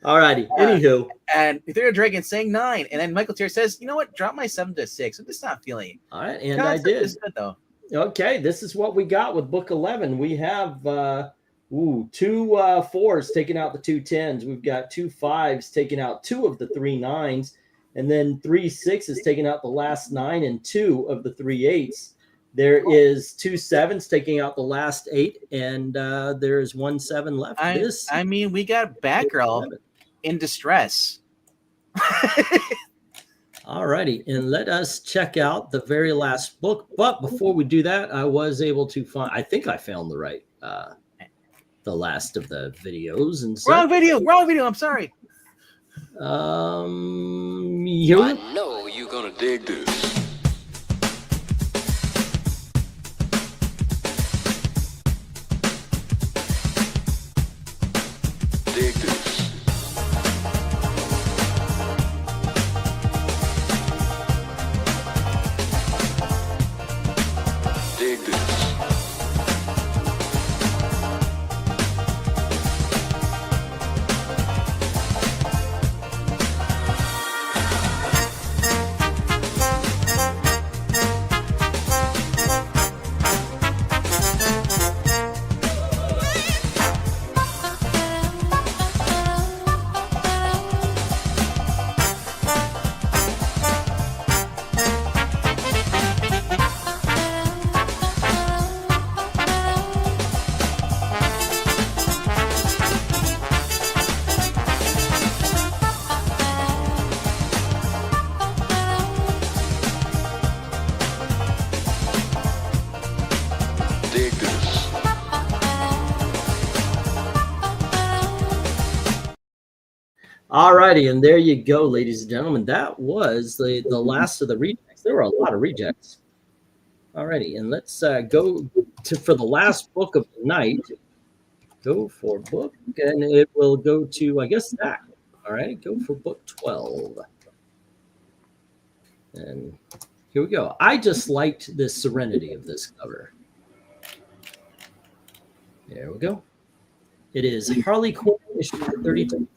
All righty. Anywho, and Ethereal Dragon saying 9, and then Michael Tier says, you know what? Drop my 7 to 6. I'm just not feeling it. All right, and I did. Good, though. Okay, this is what we got with book 11. We have 2 4s taking out the 2 10s. We've got 2 5s taking out 2 of the 3 9s. And then 3 6s taking out the last 9 and 2 of the 3 8s. There is 2 7s taking out the last 8, and there is 1 7 left. I mean, we got Batgirl in distress. All righty, and let us check out the very last book. But before we do that, I was able to find. I think I found the last of the videos and wrong video. I'm sorry. I know you're gonna dig this. Dig this. Dig this. Dig this. All righty, and there you go, ladies and gentlemen. That was the last of the rejects. There were a lot of rejects. All righty, and let's go for the last book of the night. Go for book, and it will go to, I guess, Zach. All right, go for book 12. And here we go. I just liked the serenity of this cover. There we go. It is Harley Quinn issue 32.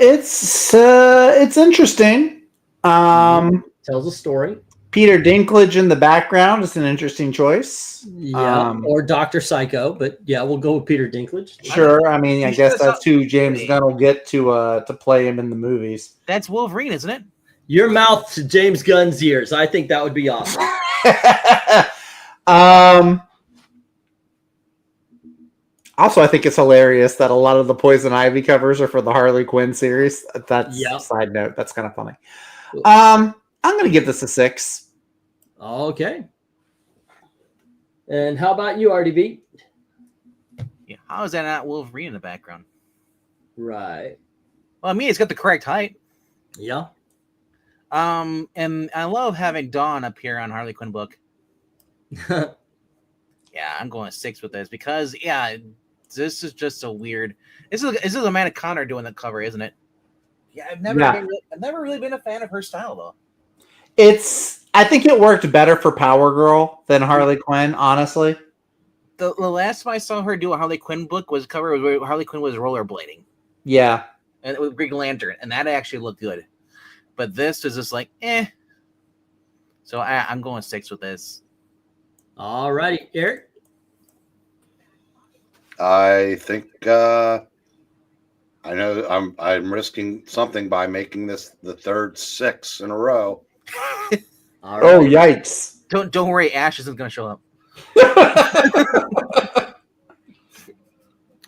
It's interesting. Tells a story. Peter Dinklage in the background is an interesting choice. Yeah, or Dr. Psycho, but yeah, we'll go with Peter Dinklage. Sure. I mean, I guess that's who James Gunn will get to play him in the movies. That's Wolverine, isn't it? Your mouth to James Gunn's ears. I think that would be awesome. Also, I think it's hilarious that a lot of the Poison Ivy covers are for the Harley Quinn series. That's a side note. That's kind of funny. I'm going to give this a 6. Okay. And how about you, RDB? Yeah, how is that not Wolverine in the background? Right. Well, I mean, it's got the correct height. Yeah. And I love having Dawn appear on Harley Quinn book. Yeah, I'm going 6 with this because this is just so weird. This is Amanda Connor doing the cover, isn't it? Yeah, I've never really been a fan of her style though. I think it worked better for Power Girl than Harley Quinn, honestly. The last time I saw her do a Harley Quinn book was a cover where Harley Quinn was rollerblading. Yeah. and with Green Lantern, and that actually looked good. But this is just like, eh. So I'm going 6 with this. All righty, Eric. I think I know I'm risking something by making this the third 6 in a row. All right. Oh, yikes. Don't worry, Ash isn't going to show up.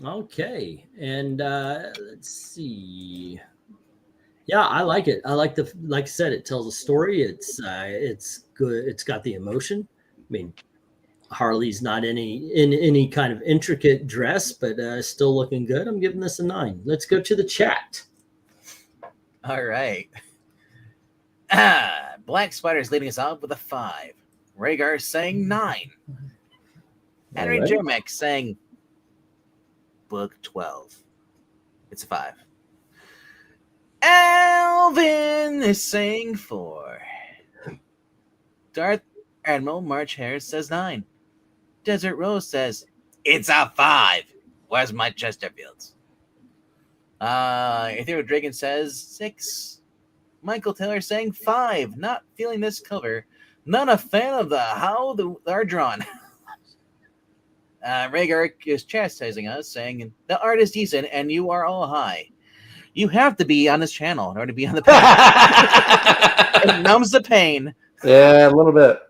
Okay, and let's see. Yeah, I like it. I like like I said, it tells a story. It's good. It's got the emotion. I mean, Harley's not in any kind of intricate dress, but still looking good. I'm giving this a 9. Let's go to the chat. All right. Black Spider's leading us off with a 5. Rhaegar saying 9. Henry right. Jermek saying book 12. It's a 5. Alvin is saying 4. Darth Admiral March Harris says 9. Desert Rose says it's a 5. Where's my Chesterfields? Ethereal Dragon says 6. Michael Taylor saying 5. Not feeling this cover. Not a fan of how they're drawn. Rhaegar is chastising us, saying the art is decent and you are all high. You have to be on this channel in order to be on the pain. It numbs the pain. Yeah, a little bit.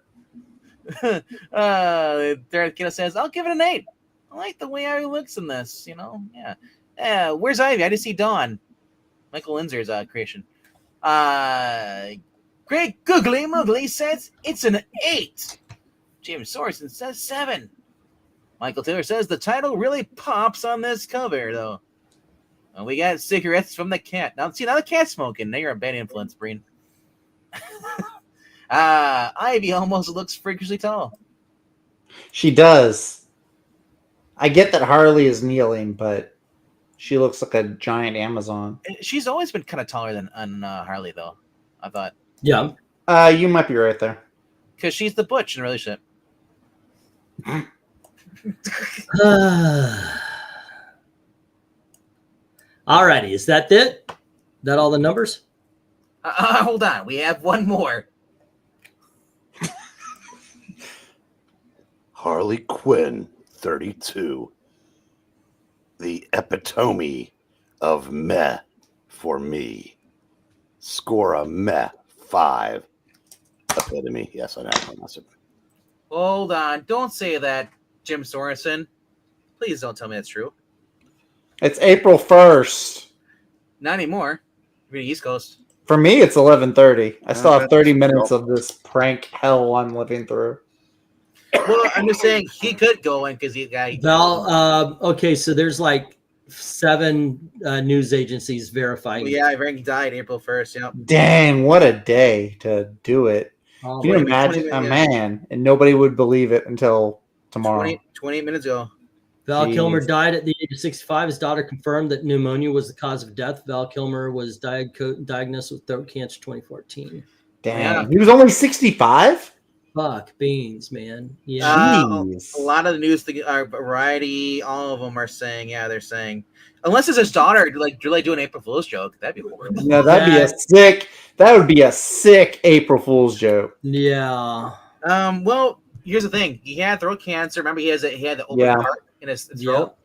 Darth Kiddo says, I'll give it an 8. I like the way Ivy looks in this, Yeah. Where's Ivy? I just see Dawn. Michael Linzer's creation. Greg Googly Moogly says it's an 8. James Sorensen says 7. Michael Taylor says the title really pops on this cover, though. We got cigarettes from the cat. Now the cat's smoking. Now you're a bad influence, Breen. Ivy almost looks freakishly tall. She does. I get that Harley is kneeling, but she looks like a giant Amazon. She's always been kind of taller than Harley, though, I thought. Yeah. You might be right there. Because she's the butch in a relationship. Alrighty, is that it? That all the numbers? Hold on, we have one more. Harley Quinn, 32. The epitome of meh for me. Score a meh 5. Epitome. Yes, I know. That's it. Hold on, don't say that, Jim Sorensen. Please don't tell me that's true. It's April 1st. Not anymore. We're in the East Coast. For me, it's 11:30. I still have 30 minutes of this prank hell I'm living through. Well, I'm just saying he could go in because he got. Well, okay, so there's like 7 news agencies verifying. Well, yeah, Rank died April 1st. Yeah. Dang, what a day to do it. Oh, Can you imagine a man and nobody would believe it until tomorrow? 28 minutes ago. Val Kilmer died at the age of 65. His daughter confirmed that pneumonia was the cause of death. Val Kilmer was diagnosed with throat cancer 2014. Damn, Yeah. he was only 65? Fuck beans, man. Yeah. A lot of the news, Variety, all of them are saying, they're saying, unless it's his daughter, like do an April Fool's joke, that'd be horrible. No, that would be a sick April Fool's joke. Yeah. Well, here's the thing. He had throat cancer. Remember, he had the open heart in his throat.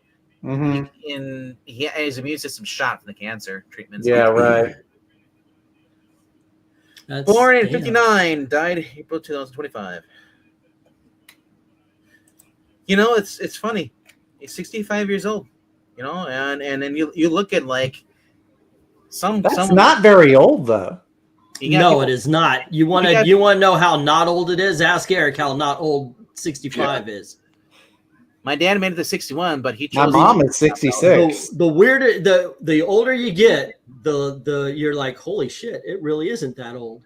Mm-hmm. And he had his immune system shot from the cancer treatments. Yeah, right. Born in 59, died April 2025. It's funny. He's 65 years old. And then you look at like That's not very old though. No, it is not. You want to know how not old it is? Ask Eric how not old 65 is. My dad made it to 61, but he chose. My mom is 66. The weirder, the older you get, the you're like, holy shit, it really isn't that old.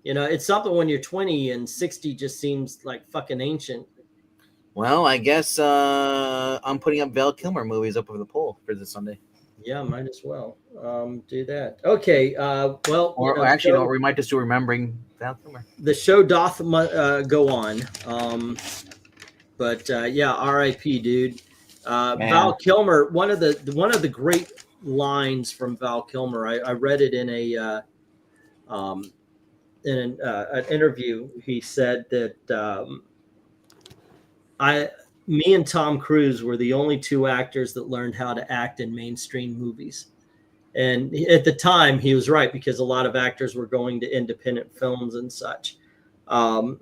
It's something when you're 20 and 60 just seems like fucking ancient. Well, I guess I'm putting up Val Kilmer movies up over the poll for this Sunday. Yeah, might as well do that. Okay. Well, we might just do remembering Val Kilmer. The show doth go on. But R.I.P. dude. Val Kilmer, one of the great lines from Val Kilmer. I read it in an interview. He said that me and Tom Cruise were the only two actors that learned how to act in mainstream movies. And at the time, he was right, because a lot of actors were going to independent films and such. A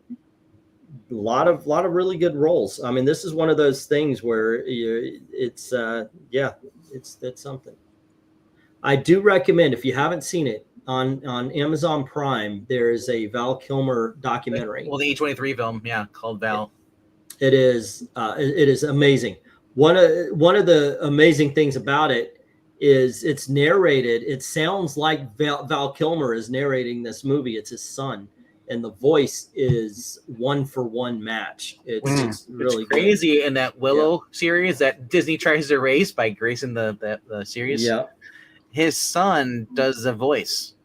lot of really good roles. I mean, this is one of those things where it's something. I do recommend, if you haven't seen it, on Amazon Prime, there is a Val Kilmer documentary. Well, the A23 film, called Val. It is amazing. One of the amazing things about it is it's narrated. It sounds like Val Kilmer is narrating this movie. It's his son, and the voice is 1-for-1 match. It's really crazy good. In that Willow series that Disney tries to erase by gracing the series. Yeah, his son does the voice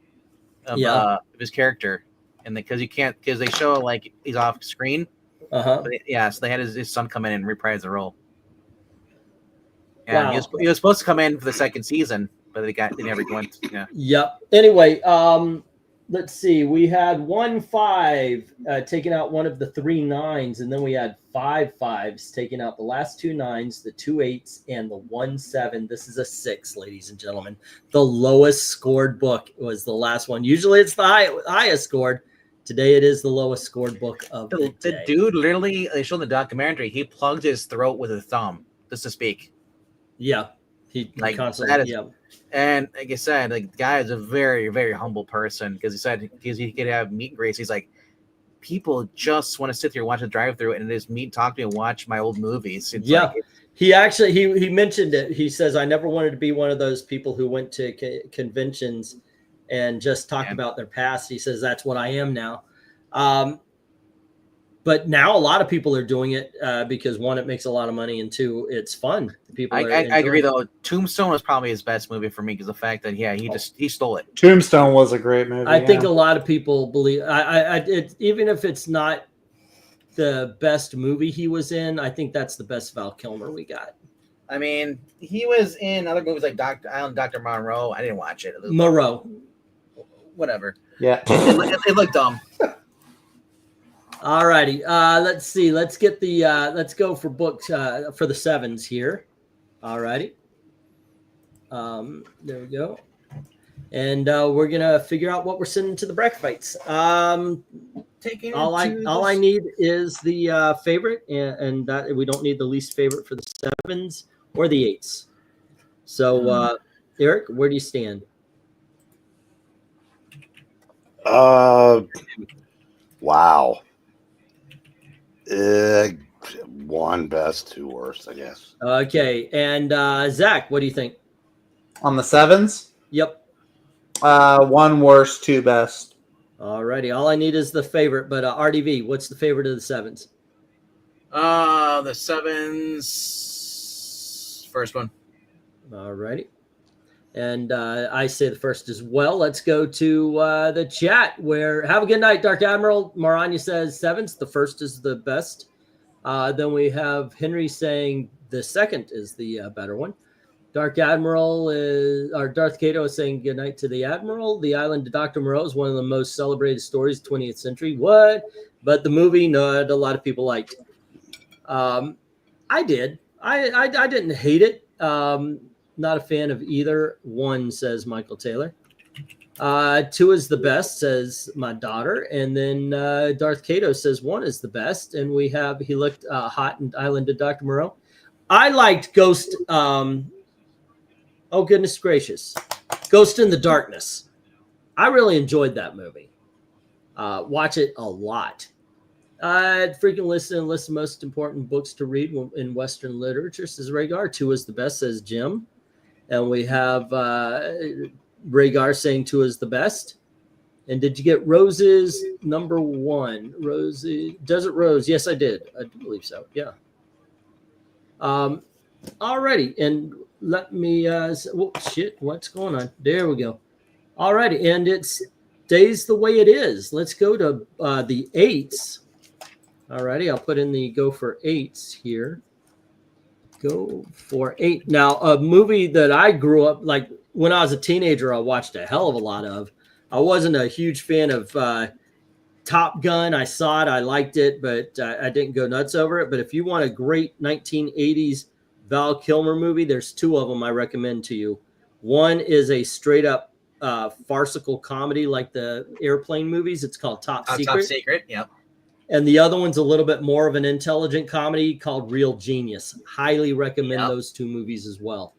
of his character, and because they show like he's off screen. So they had his son come in and reprise the role. And wow. he was supposed to come in for the second season, but they never went. Yeah. Yep. Anyway, let's see. We had 1-5 taking out one of the 3 9s, and then we had 5 5s taking out the last 2 9s, the 2 8s, and the 1 7. This is a 6, ladies and gentlemen. The lowest scored book was the last one. Usually it's the highest scored. Today it is the lowest scored book of the day. The dude literally, they showed in the documentary, he plugged his throat with his thumb just to speak. Yeah, he constantly. And like I said, the guy is a very, very humble person, because he said he could have meet and greets. He's like, people just want to sit there and watch the drive-through and just talk to me and watch my old movies. He actually he mentioned it. He says, I never wanted to be one of those people who went to conventions and just talked about their past. He says, that's what I am now. But now a lot of people are doing it because, one, it makes a lot of money, and 2, it's fun. I agree, though. Tombstone was probably his best movie for me, because the fact that he stole it. Tombstone was a great movie. I think a lot of people believe. Even if it's not the best movie he was in, I think that's the best Val Kilmer we got. I mean, he was in other movies like Dr. Monroe. I didn't watch it. Moreau. Whatever. Yeah. It looked dumb. All righty. Let's see. Let's get the let's go for books for the 7s here. All righty. There we go. And we're gonna figure out what we're sending to the bracket fights. All I need is the favorite, and that we don't need the least favorite for the 7s or the 8s. So Eric, where do you stand? Wow. 1 best, 2 worst, I guess. Okay, and Zach, what do you think? On the 7s? Yep. 1 worst, 2 best. All righty. All I need is the favorite, but RDV, what's the favorite of the 7s? The 7s, first one. All righty. And I say the first as well. Let's go to the chat, where have a good night, Dark Admiral. Maranya says 7s. The first is the best. Then we have Henry saying the second is the better one. Dark Admiral or Darth Cato is saying good night to the Admiral. The Island of Dr. Moreau is one of the most celebrated stories of the 20th century. What? But the movie, no, a lot of people liked. I did. I didn't hate it. Not a fan of either one, says Michael Taylor. 2 is the best, says my daughter. And then Darth Cato says 1 is the best. And we have, he looked hot in Island of Dr. Moreau. I liked Ghost. Oh, goodness gracious. Ghost in the Darkness. I really enjoyed that movie. Watch it a lot. Freaking list of most important books to read in Western literature, says Rhaegar. 2 is the best, says Jim. And we have Rhaegar saying 2 is the best. And did you get Rose's number 1? Rosie, Desert Rose. Yes, I did. I do believe so. Yeah. Alrighty. And let me, shit, what's going on? There we go. Alrighty. And it stays the way it is. Let's go to the 8s. Alrighty. I'll put in the go for 8s here. go for 8. Now, a movie that I grew up, like when I was a teenager, I watched a hell of a lot of. I wasn't a huge fan of Top Gun. I saw it, I liked it, but I didn't go nuts over it. But if you want a great 1980s Val Kilmer movie, there's 2 of them I recommend to you. One is a straight up farcical comedy like the airplane movies. It's called Top Secret. Top Secret, yep. And the other one's a little bit more of an intelligent comedy called Real Genius. Highly recommend those 2 movies as well.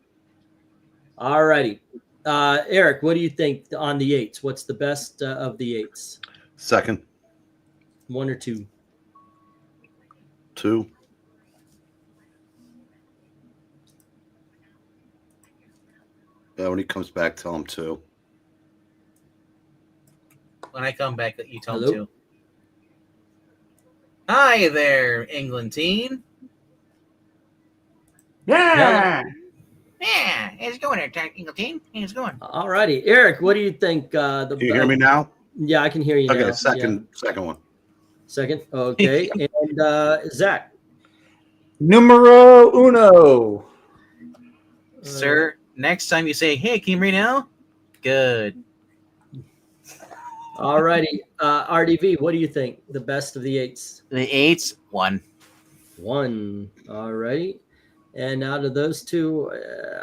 All righty. Eric, what do you think on the 8s? What's the best of the 8s? Second. 1 or 2? 2. Yeah, when he comes back, tell him 2. When I come back, you tell Hello? him 2. Hi there, England teen. Yeah. Yeah, how's it going there, England teen? How's it going? All righty. Eric, what do you think? Can you hear me now? Yeah, I can hear you now. Okay, second one. Second. Okay. And Zach? Numero uno. Sir, next time you say, hey, can you hear me now? Good. All righty. RDV, what do you think? The best of the 8s? The 8s, 1. 1. All righty. And out of those 2,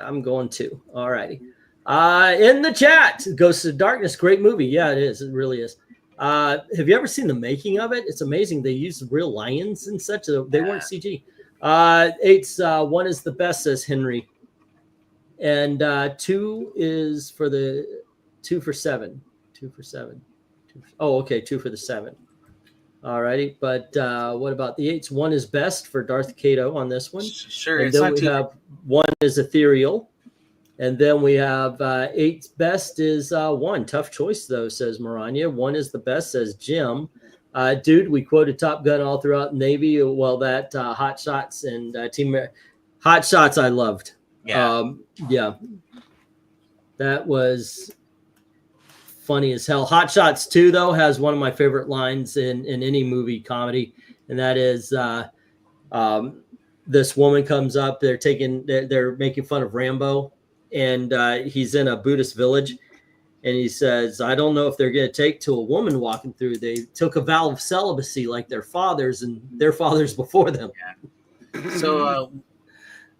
I'm going 2. All righty. In the chat, Ghosts of Darkness, great movie. Yeah, it is. It really is. Have you ever seen the making of it? It's amazing. They used real lions and such. They weren't CG. 8's 1 is the best, says Henry. And 2 is for the 2 for 7. 2 for 7. Oh, okay. 2 for the 7. All righty. But what about the 8s? 1 is best for Darth Cato on this one. Sure. And it's then not we too... have 1 is ethereal. And then we have 8's best is 1. Tough choice, though, says Maranya. 1 is the best, says Jim. Dude, we quoted Top Gun all throughout Navy. Well, that Hot Shots and Team Hot Shots I loved. Yeah. Yeah. That was funny as hell. Hot Shots 2, though, has one of my favorite lines in any movie comedy. And that is this woman comes up. They're making fun of Rambo. And he's in a Buddhist village. And he says, I don't know if they're going to take to a woman walking through. They took a vow of celibacy like their fathers and their fathers before them. Yeah. So,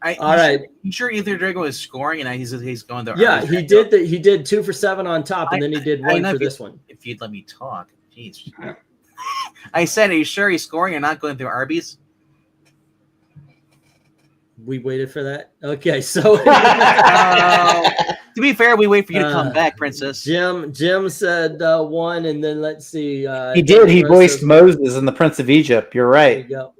all right. You sure Ethan Drago is scoring and he's going to? Yeah, he did. He did 2 for 7 on top, and then he did 1 for this one. If you'd let me talk, jeez. I said, are you sure he's scoring and not going through Arby's? We waited for that. Okay, so to be fair, we wait for you to come back, Princess. Jim said 1, and then let's see. He did. He voiced Moses in The Prince of Egypt. You're right. There you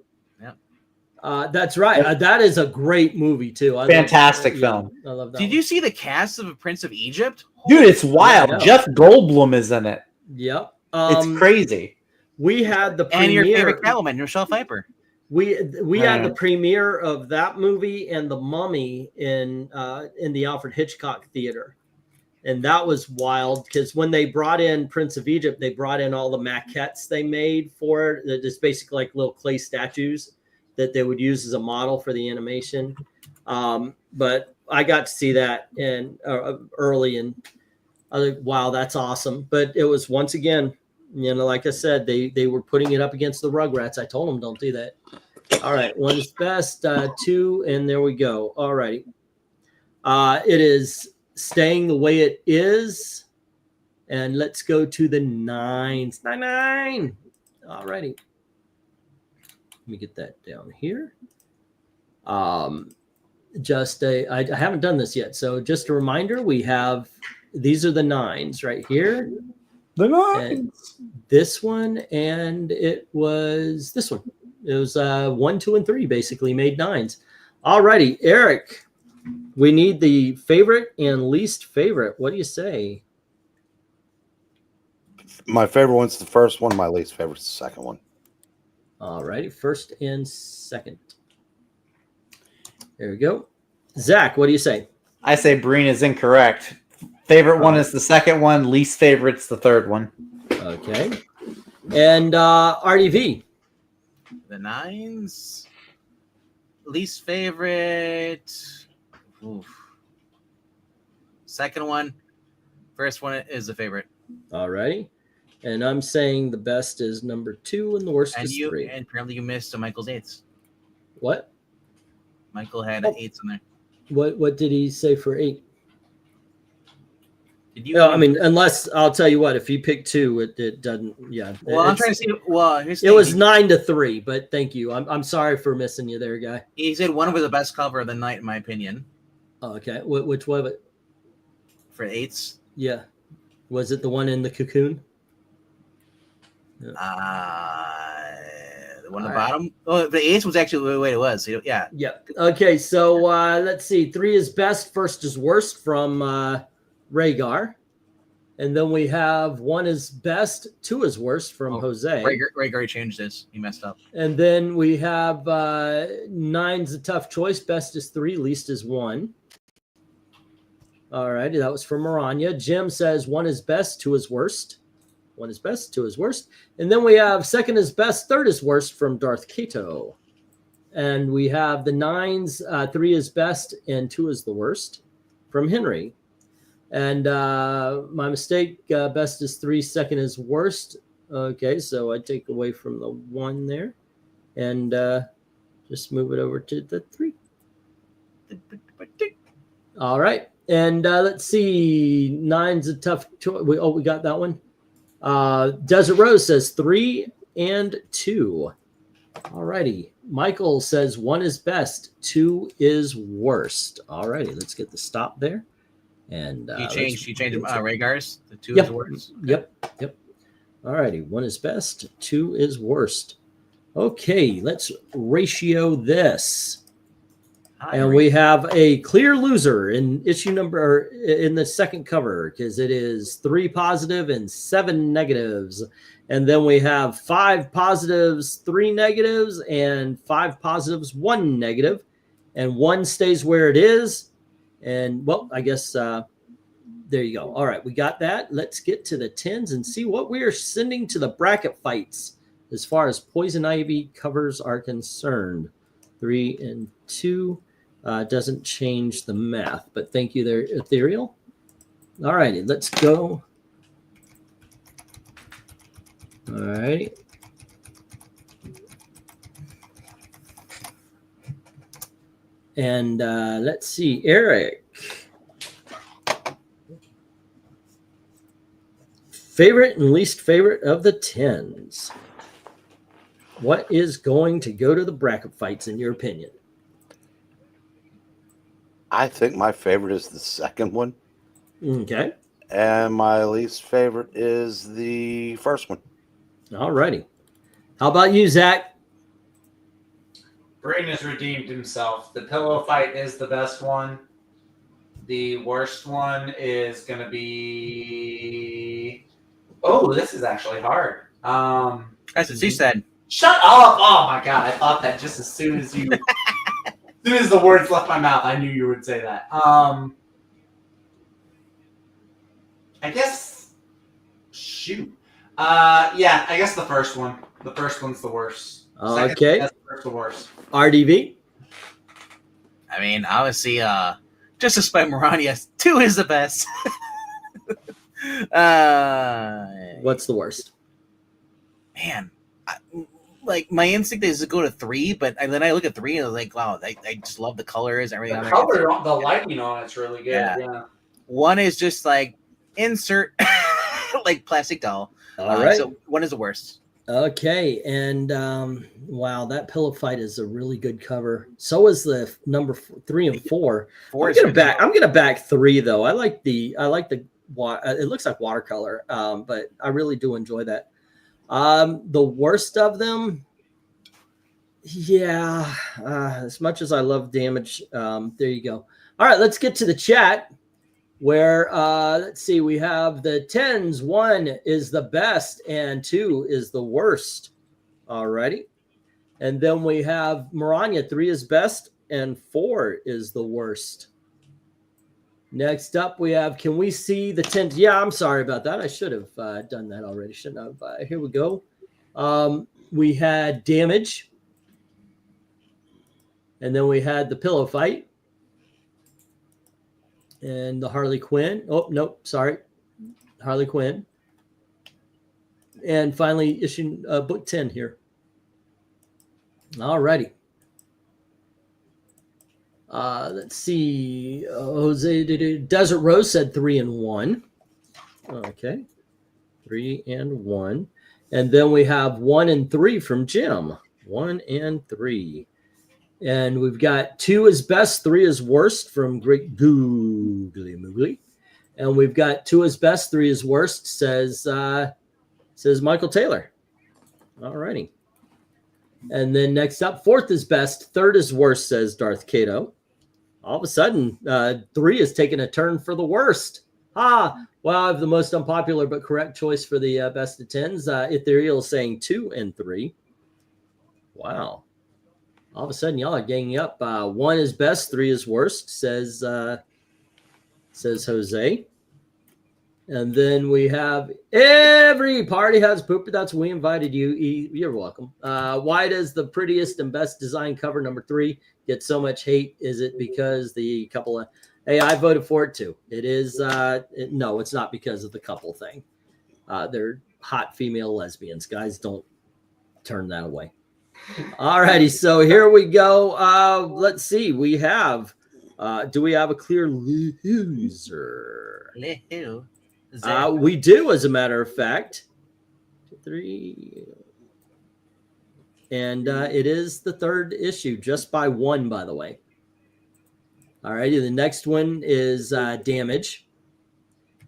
go. That's right. That is a great movie too. Fantastic film. I love that. Did you see the cast of Prince of Egypt? Dude, it's wild. Jeff Goldblum is in it. Yep. It's crazy. We had the premiere. And your favorite Catwoman, Michelle Pfeiffer. We had the premiere of that movie and The Mummy in the Alfred Hitchcock Theater. And that was wild because when they brought in Prince of Egypt, they brought in all the maquettes they made for it. They're just basically like little clay statues that they would use as a model for the animation. But I got to see that early, and I was like, wow, that's awesome. But it was, once again, like I said, they were putting it up against the Rugrats. I told them, don't do that. All right, 1 is best, 2, and there we go. All righty. It is staying the way it is. And let's go to the 9s. 9. All righty. Let me get that down here. I haven't done this yet. So just a reminder, these are the 9s right here. The 9s. This one, and it was this one. It was 1, 2, and 3 basically made 9s. All righty, Eric, we need the favorite and least favorite. What do you say? My favorite one's the first one. My least favorite's the second one. All righty, first and second. There we go. Zach, what do you say? I say Breen is incorrect. Favorite one is the second one. Least favorite's the third one. Okay. And RDV. The 9s. least favorite. Oof. Second one. First one is the favorite. All righty. And I'm saying the best is number 2 and the worst And is you 3. and apparently you missed Michael's 8s. What? Michael had Oh. 8s in there. What did he say for 8? Did you? No, I mean, unless I'll tell you what, if you pick 2, it doesn't. Yeah. Well, I'm trying to see. Well, here's the it thing. was 9-3, but thank you. I'm sorry for missing you there, guy. He said one was the best cover of the night, in my opinion. Oh, okay. Which one of it? For 8s. Yeah. Was it the one in the cocoon? The one at the bottom. Oh, the 8s was actually the way it was. Yeah. Yeah. Okay. So let's see. 3 is best. First is worst from Rhaegar. And then we have 1 is best. 2 is worst from Jose. Rhaegar changed this. He messed up. And then we have 9's a tough choice. Best is 3. Least is 1. All righty. That was from Maranya. Jim says 1 is best. 2 is worst. 1 is best, 2 is worst. And then we have 2nd is best, 3rd is worst from Darth Kato. And we have the 9's, 3 is best, and 2 is the worst from Henry. And my mistake, best is 3, 2nd is worst. Okay, so I take away from the 1 there. And just move it over to the 3. All right. And let's see. 9's a tough choice. We got that one. Desert Rose says 3 and 2. All righty. Michael says 1 is best, 2 is worst. All righty. Let's get the stop there. And You changed Rhaegar's. The 2 yep. is worst. Yep. All righty. 1 is best, 2 is worst. Okay, let's ratio this. And we have a clear loser in issue number in the second cover because it is 3 positive and 7 negatives. And then we have 5 positives, 3 negatives, and 5 positives, 1 negative. And 1 stays where it is. And well, I guess there you go. All right, we got that. Let's get to the 10s and see what we are sending to the bracket fights as far as Poison Ivy covers are concerned. 3 and 2. Doesn't change the math, but thank you there, Ethereal. All righty, let's go. All right. And let's see, Eric. Favorite and least favorite of the 10s. What is going to go to the bracket fights in your opinion? I think my favorite is the second one. Okay. And my least favorite is the first one. All righty. How about you, Zach? Brain has redeemed himself. The pillow fight is the best one. The worst one is going to be... Oh, this is actually hard. That's what she said. Shut up! Oh my god, I thought that just as soon as you... As soon as the words left my mouth, I knew you would say that. I guess. Shoot. Yeah, I guess the first one. The first one's the worst. Second, Okay. that's the first, the worst. RDV? I mean, obviously, just despite Marania, 2 is the best. What's the worst? Man, like my instinct is to go to 3, but then I look at 3 and I'm like, wow, I just love the colors, everything. The color, the lighting on it's really good. Yeah. 1 is just like insert like plastic doll. All right. So 1 is the worst. Okay, and wow, that pillow fight is a really good cover. So is the number 3 and 4. I'm gonna back 3 though. I like the it looks like watercolor, but I really do enjoy that. The worst of them, yeah. As much as I love Damage, there you go. All right, let's get to the chat. Where let's see, we have the 10s. 1 is the best and 2 is the worst. Alrighty. And then we have Maranya, 3 is best and 4 is the worst. Next up, we have, can we see the 10s? Yeah, I'm sorry about that. I should have done that already, shouldn't I? Here we go. We had Damage. And then we had the pillow fight and the Harley Quinn. Oh, nope, sorry. Harley Quinn. And finally, issue book 10 here. All righty. Let's see. Jose Desert Rose said 3 and 1. Okay. 3 and 1. And then we have 1 and 3 from Jim. 1 and 3. And we've got 2 is best, 3 is worst from Great Googly Moogly. And we've got 2 is best, 3 is worst, says Michael Taylor. All righty. And then next up, 4th is best, 3rd is worst, says Darth Cato. All of a sudden, 3 is taking a turn for the worst. Well, I have the most unpopular but correct choice for the best of 10s. Ethereal saying 2 and 3. Wow. All of a sudden, y'all are ganging up. 1 is best, 3 is worst, says Jose. And then we have every party has poop, but that's we invited you. You're welcome. Why does the prettiest and best design cover number 3 get so much hate? Is it because the couple of... Hey, I voted for it too. It is... no, it's not because of the couple thing. They're hot female lesbians. Guys, don't turn that away. All righty, so here we go. Let's see. We have... do we have a clear loser? We do, as a matter of fact. 3. And it is the 3rd issue, just by 1, by the way. All righty, the next one is Damage.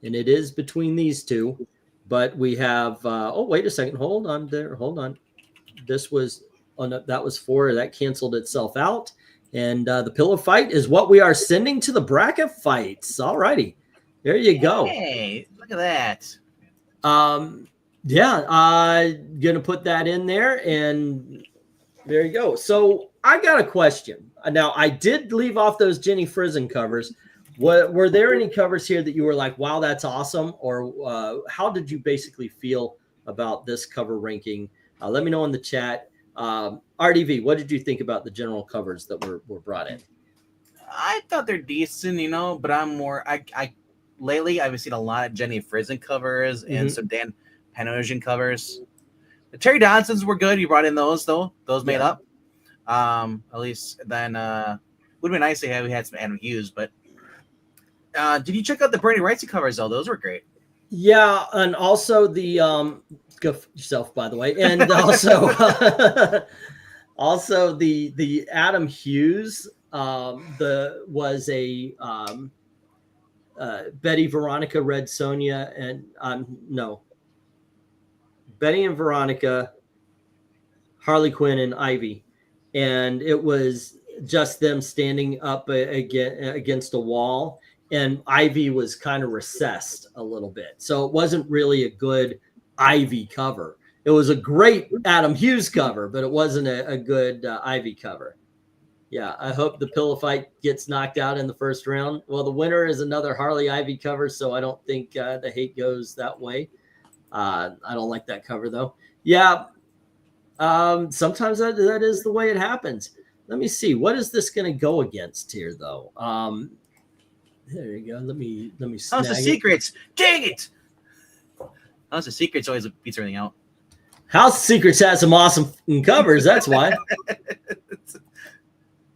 And it is between these two. But we have... oh, wait a second. Hold on there. Hold on. This was... Oh, no, that was 4. That canceled itself out. And the pillow fight is what we are sending to the bracket fights. All righty. There you go. Hey, look at that. Yeah, gonna put that in there, and there you go. So I got a question. Now, I did leave off those Jenny Frizen covers. Were there any covers here that you were like, wow, that's awesome? Or how did you basically feel about this cover ranking? Let me know in the chat. RDV, what did you think about the general covers that were brought in? I thought they're decent, but I'm more... Lately, I've seen a lot of Jenny Frizen covers and some Dan Panosian covers. The Terry Dodsons were good. You brought in those, though. Those made up. At least then would have been nice to have we had some Adam Hughes. But did you check out the Bernie Wrightsy covers, though? Those were great. Yeah, and also the... go f yourself, by the way. And also, also the Adam Hughes was a... Betty, Veronica, Red Sonja, and no, Betty and Veronica, Harley Quinn, and Ivy, and it was just them standing up against a wall, and Ivy was kind of recessed a little bit, so it wasn't really a good Ivy cover. It was a great Adam Hughes cover, but it wasn't a good Ivy cover. Yeah, I hope the pillow fight gets knocked out in the first round. Well, the winner is another Harley Ivy cover, so I don't think the hate goes that way. I don't like that cover, though. Yeah, sometimes that is the way it happens. Let me see. What is this going to go against here, though? There you go. Let me snag House of Secrets. Dang it! House of Secrets always beats everything out. House of Secrets has some awesome covers. That's why.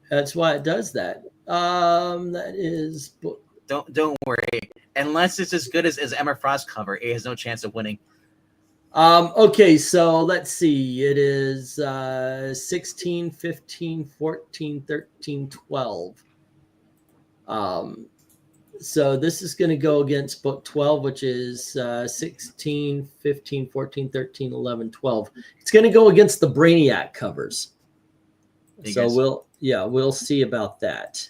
That's why it does that. That is... Don't worry. Unless it's as good as Emma Frost cover, it has no chance of winning. Okay, so let's see. It is 16, 15, 14, 13, 12. So this is going to go against book 12, which is 16, 15, 14, 13, 11, 12. It's going to go against the Brainiac covers. So we'll see about that.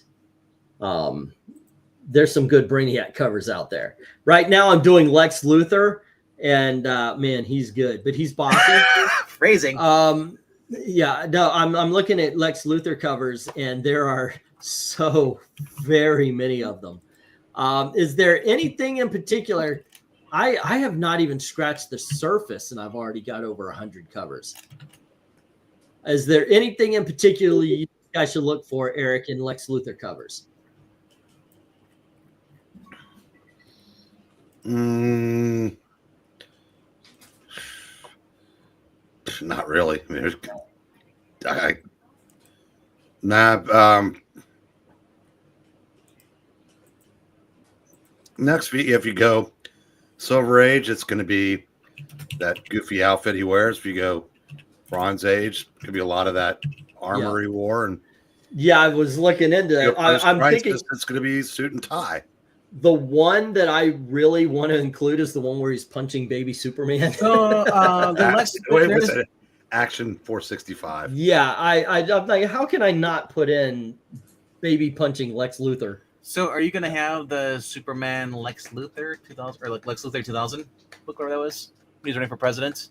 There's some good Brainiac covers out there. Right now I'm doing Lex Luthor, and man, he's good, but he's bossy. Phrasing. Yeah, no, I'm looking at Lex Luthor covers, and there are so very many of them. Is there anything in particular? I have not even scratched the surface, and I've already got over 100 covers. Is there anything in particular I should look for, Eric, in Lex Luthor covers? Not really. I mean, nah. Next, if you go Silver Age, it's going to be that goofy outfit he wears. If you go Bronze Age, it could be a lot of that armor he wore. And yeah, I was looking into that. I'm thinking it's going to be suit and tie. The one that I really want to include is the one where he's punching baby Superman. So Action 465. Yeah, I'm like, how can I not put in baby punching Lex Luthor? So, are you going to have the Superman Lex Luthor 2000 or like Lex Luthor 2000 book, whatever that was? He's running for president.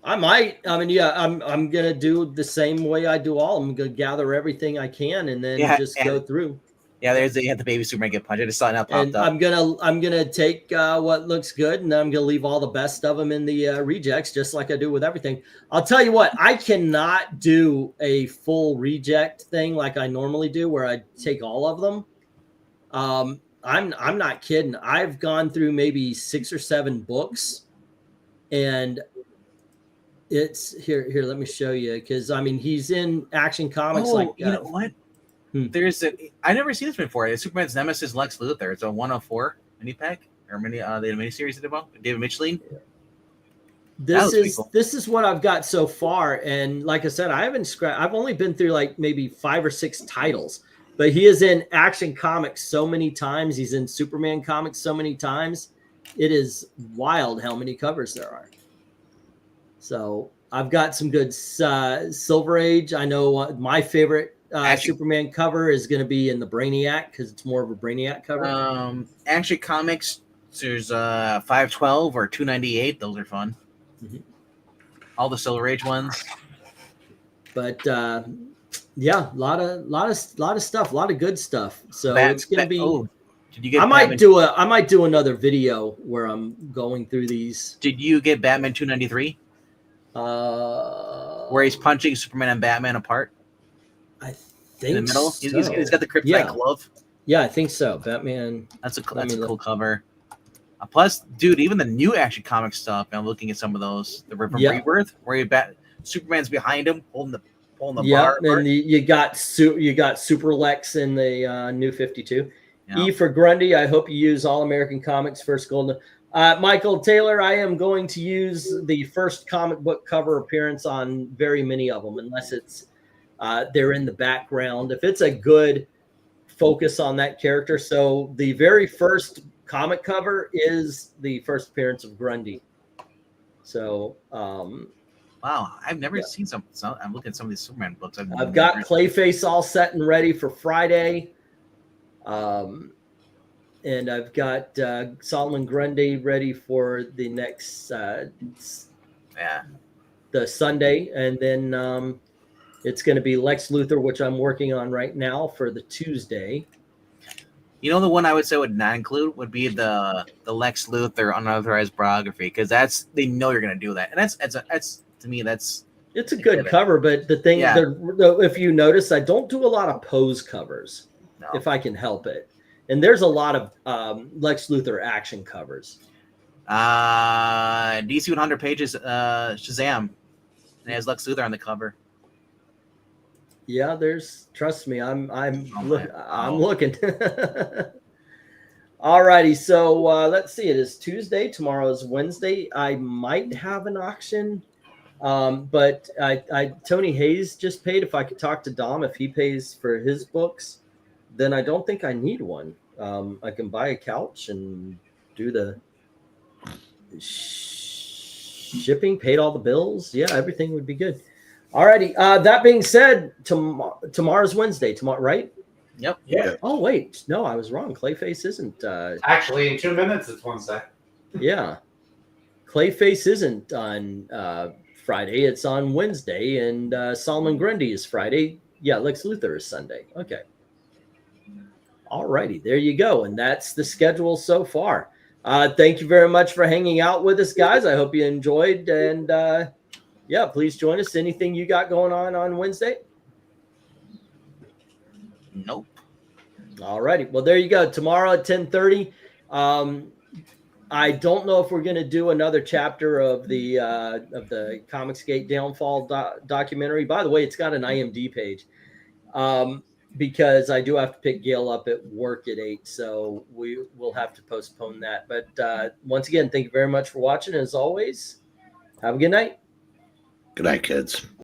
I might. I mean, yeah, I'm gonna do the same way I do all. I'm gonna gather everything I can and then just go through. Yeah, you have the baby Superman get punched. I just saw it now popped up. I'm gonna take what looks good, and then I'm gonna leave all the best of them in the rejects, just like I do with everything. I'll tell you what, I cannot do a full reject thing like I normally do, where I take all of them. I'm not kidding. I've gone through maybe 6 or 7 books, and it's here. Let me show you, because I mean he's in Action Comics. You know what? There's I never seen this before. It's Superman's nemesis Lex Luthor. It's a 104 mini pack or the miniseries of David Micheline. This is what I've got so far, and like I said, I've only been through like maybe 5 or 6 titles, but he is in Action Comics so many times. He's in Superman comics so many times. It is wild how many covers there are. So I've got some good Silver Age. I know my favorite Superman cover is going to be in the Brainiac, because it's more of a Brainiac cover. Action Comics, there's 512 or 298. Those are fun. Mm-hmm. All the Silver Age ones. But yeah, a lot of stuff, a lot of good stuff. So it's going to be. Oh, did you get? I might do another video where I'm going through these. Did you get Batman 293? Where he's punching Superman and Batman apart. I think in the middle. So. He's got the kryptonite glove. Yeah, I think so. Batman. That's a cool cover. Plus, dude, even the new Action Comics stuff. I'm looking at some of those. The Rebirth, where Superman's behind him, holding the bar. And you got Super Lex in the New 52. Yeah. E for Grundy. I hope you use All American Comics first golden. Michael Taylor, I am going to use the first comic book cover appearance on very many of them, unless it's they're in the background. If it's a good focus on that character. So the very first comic cover is the first appearance of Grundy. So, wow, I've never seen some. I'm looking at some of these Superman books. I've got Clayface all set and ready for Friday. And I've got Solomon Grundy ready for the next the Sunday, and then it's going to be Lex Luthor, which I'm working on right now for the Tuesday. You know, the one I would say would not include would be the Lex Luthor unauthorized biography, because they know you're going to do that, and that's to me it's a good cover. But the thing, if you notice, I don't do a lot of pose covers if I can help it. And there's a lot of Lex Luthor action covers. DC 100 pages, Shazam, and it has Lex Luthor on the cover. Yeah, trust me, I'm looking. All righty, so let's see. It is Tuesday. Tomorrow is Wednesday. I might have an auction, but Tony Hayes just paid. If I could talk to Dom, if he pays for his books, then I don't think I need one. I can buy a couch and do the shipping, paid all the bills. Yeah, everything would be good. Alrighty. That being said, tomorrow's Wednesday. Tomorrow, right? Yep. Yeah. Oh wait, no, I was wrong. Clayface isn't. Actually, in 2 minutes, it's Wednesday. Yeah, Clayface isn't on Friday. It's on Wednesday, and Solomon Grundy is Friday. Yeah, Lex Luthor is Sunday. Okay. All righty, there you go. And that's the schedule so far. Thank you very much for hanging out with us, guys. I hope you enjoyed. And please join us. Anything you got going on Wednesday? Nope. All righty. Well, there you go. Tomorrow at 10:30. I don't know if we're going to do another chapter of the Comicsgate Downfall documentary. By the way, it's got an IMDb page. Because I do have to pick Gail up at work at 8, so we will have to postpone that. But once again, thank you very much for watching. As always, have a good night. Good night, kids.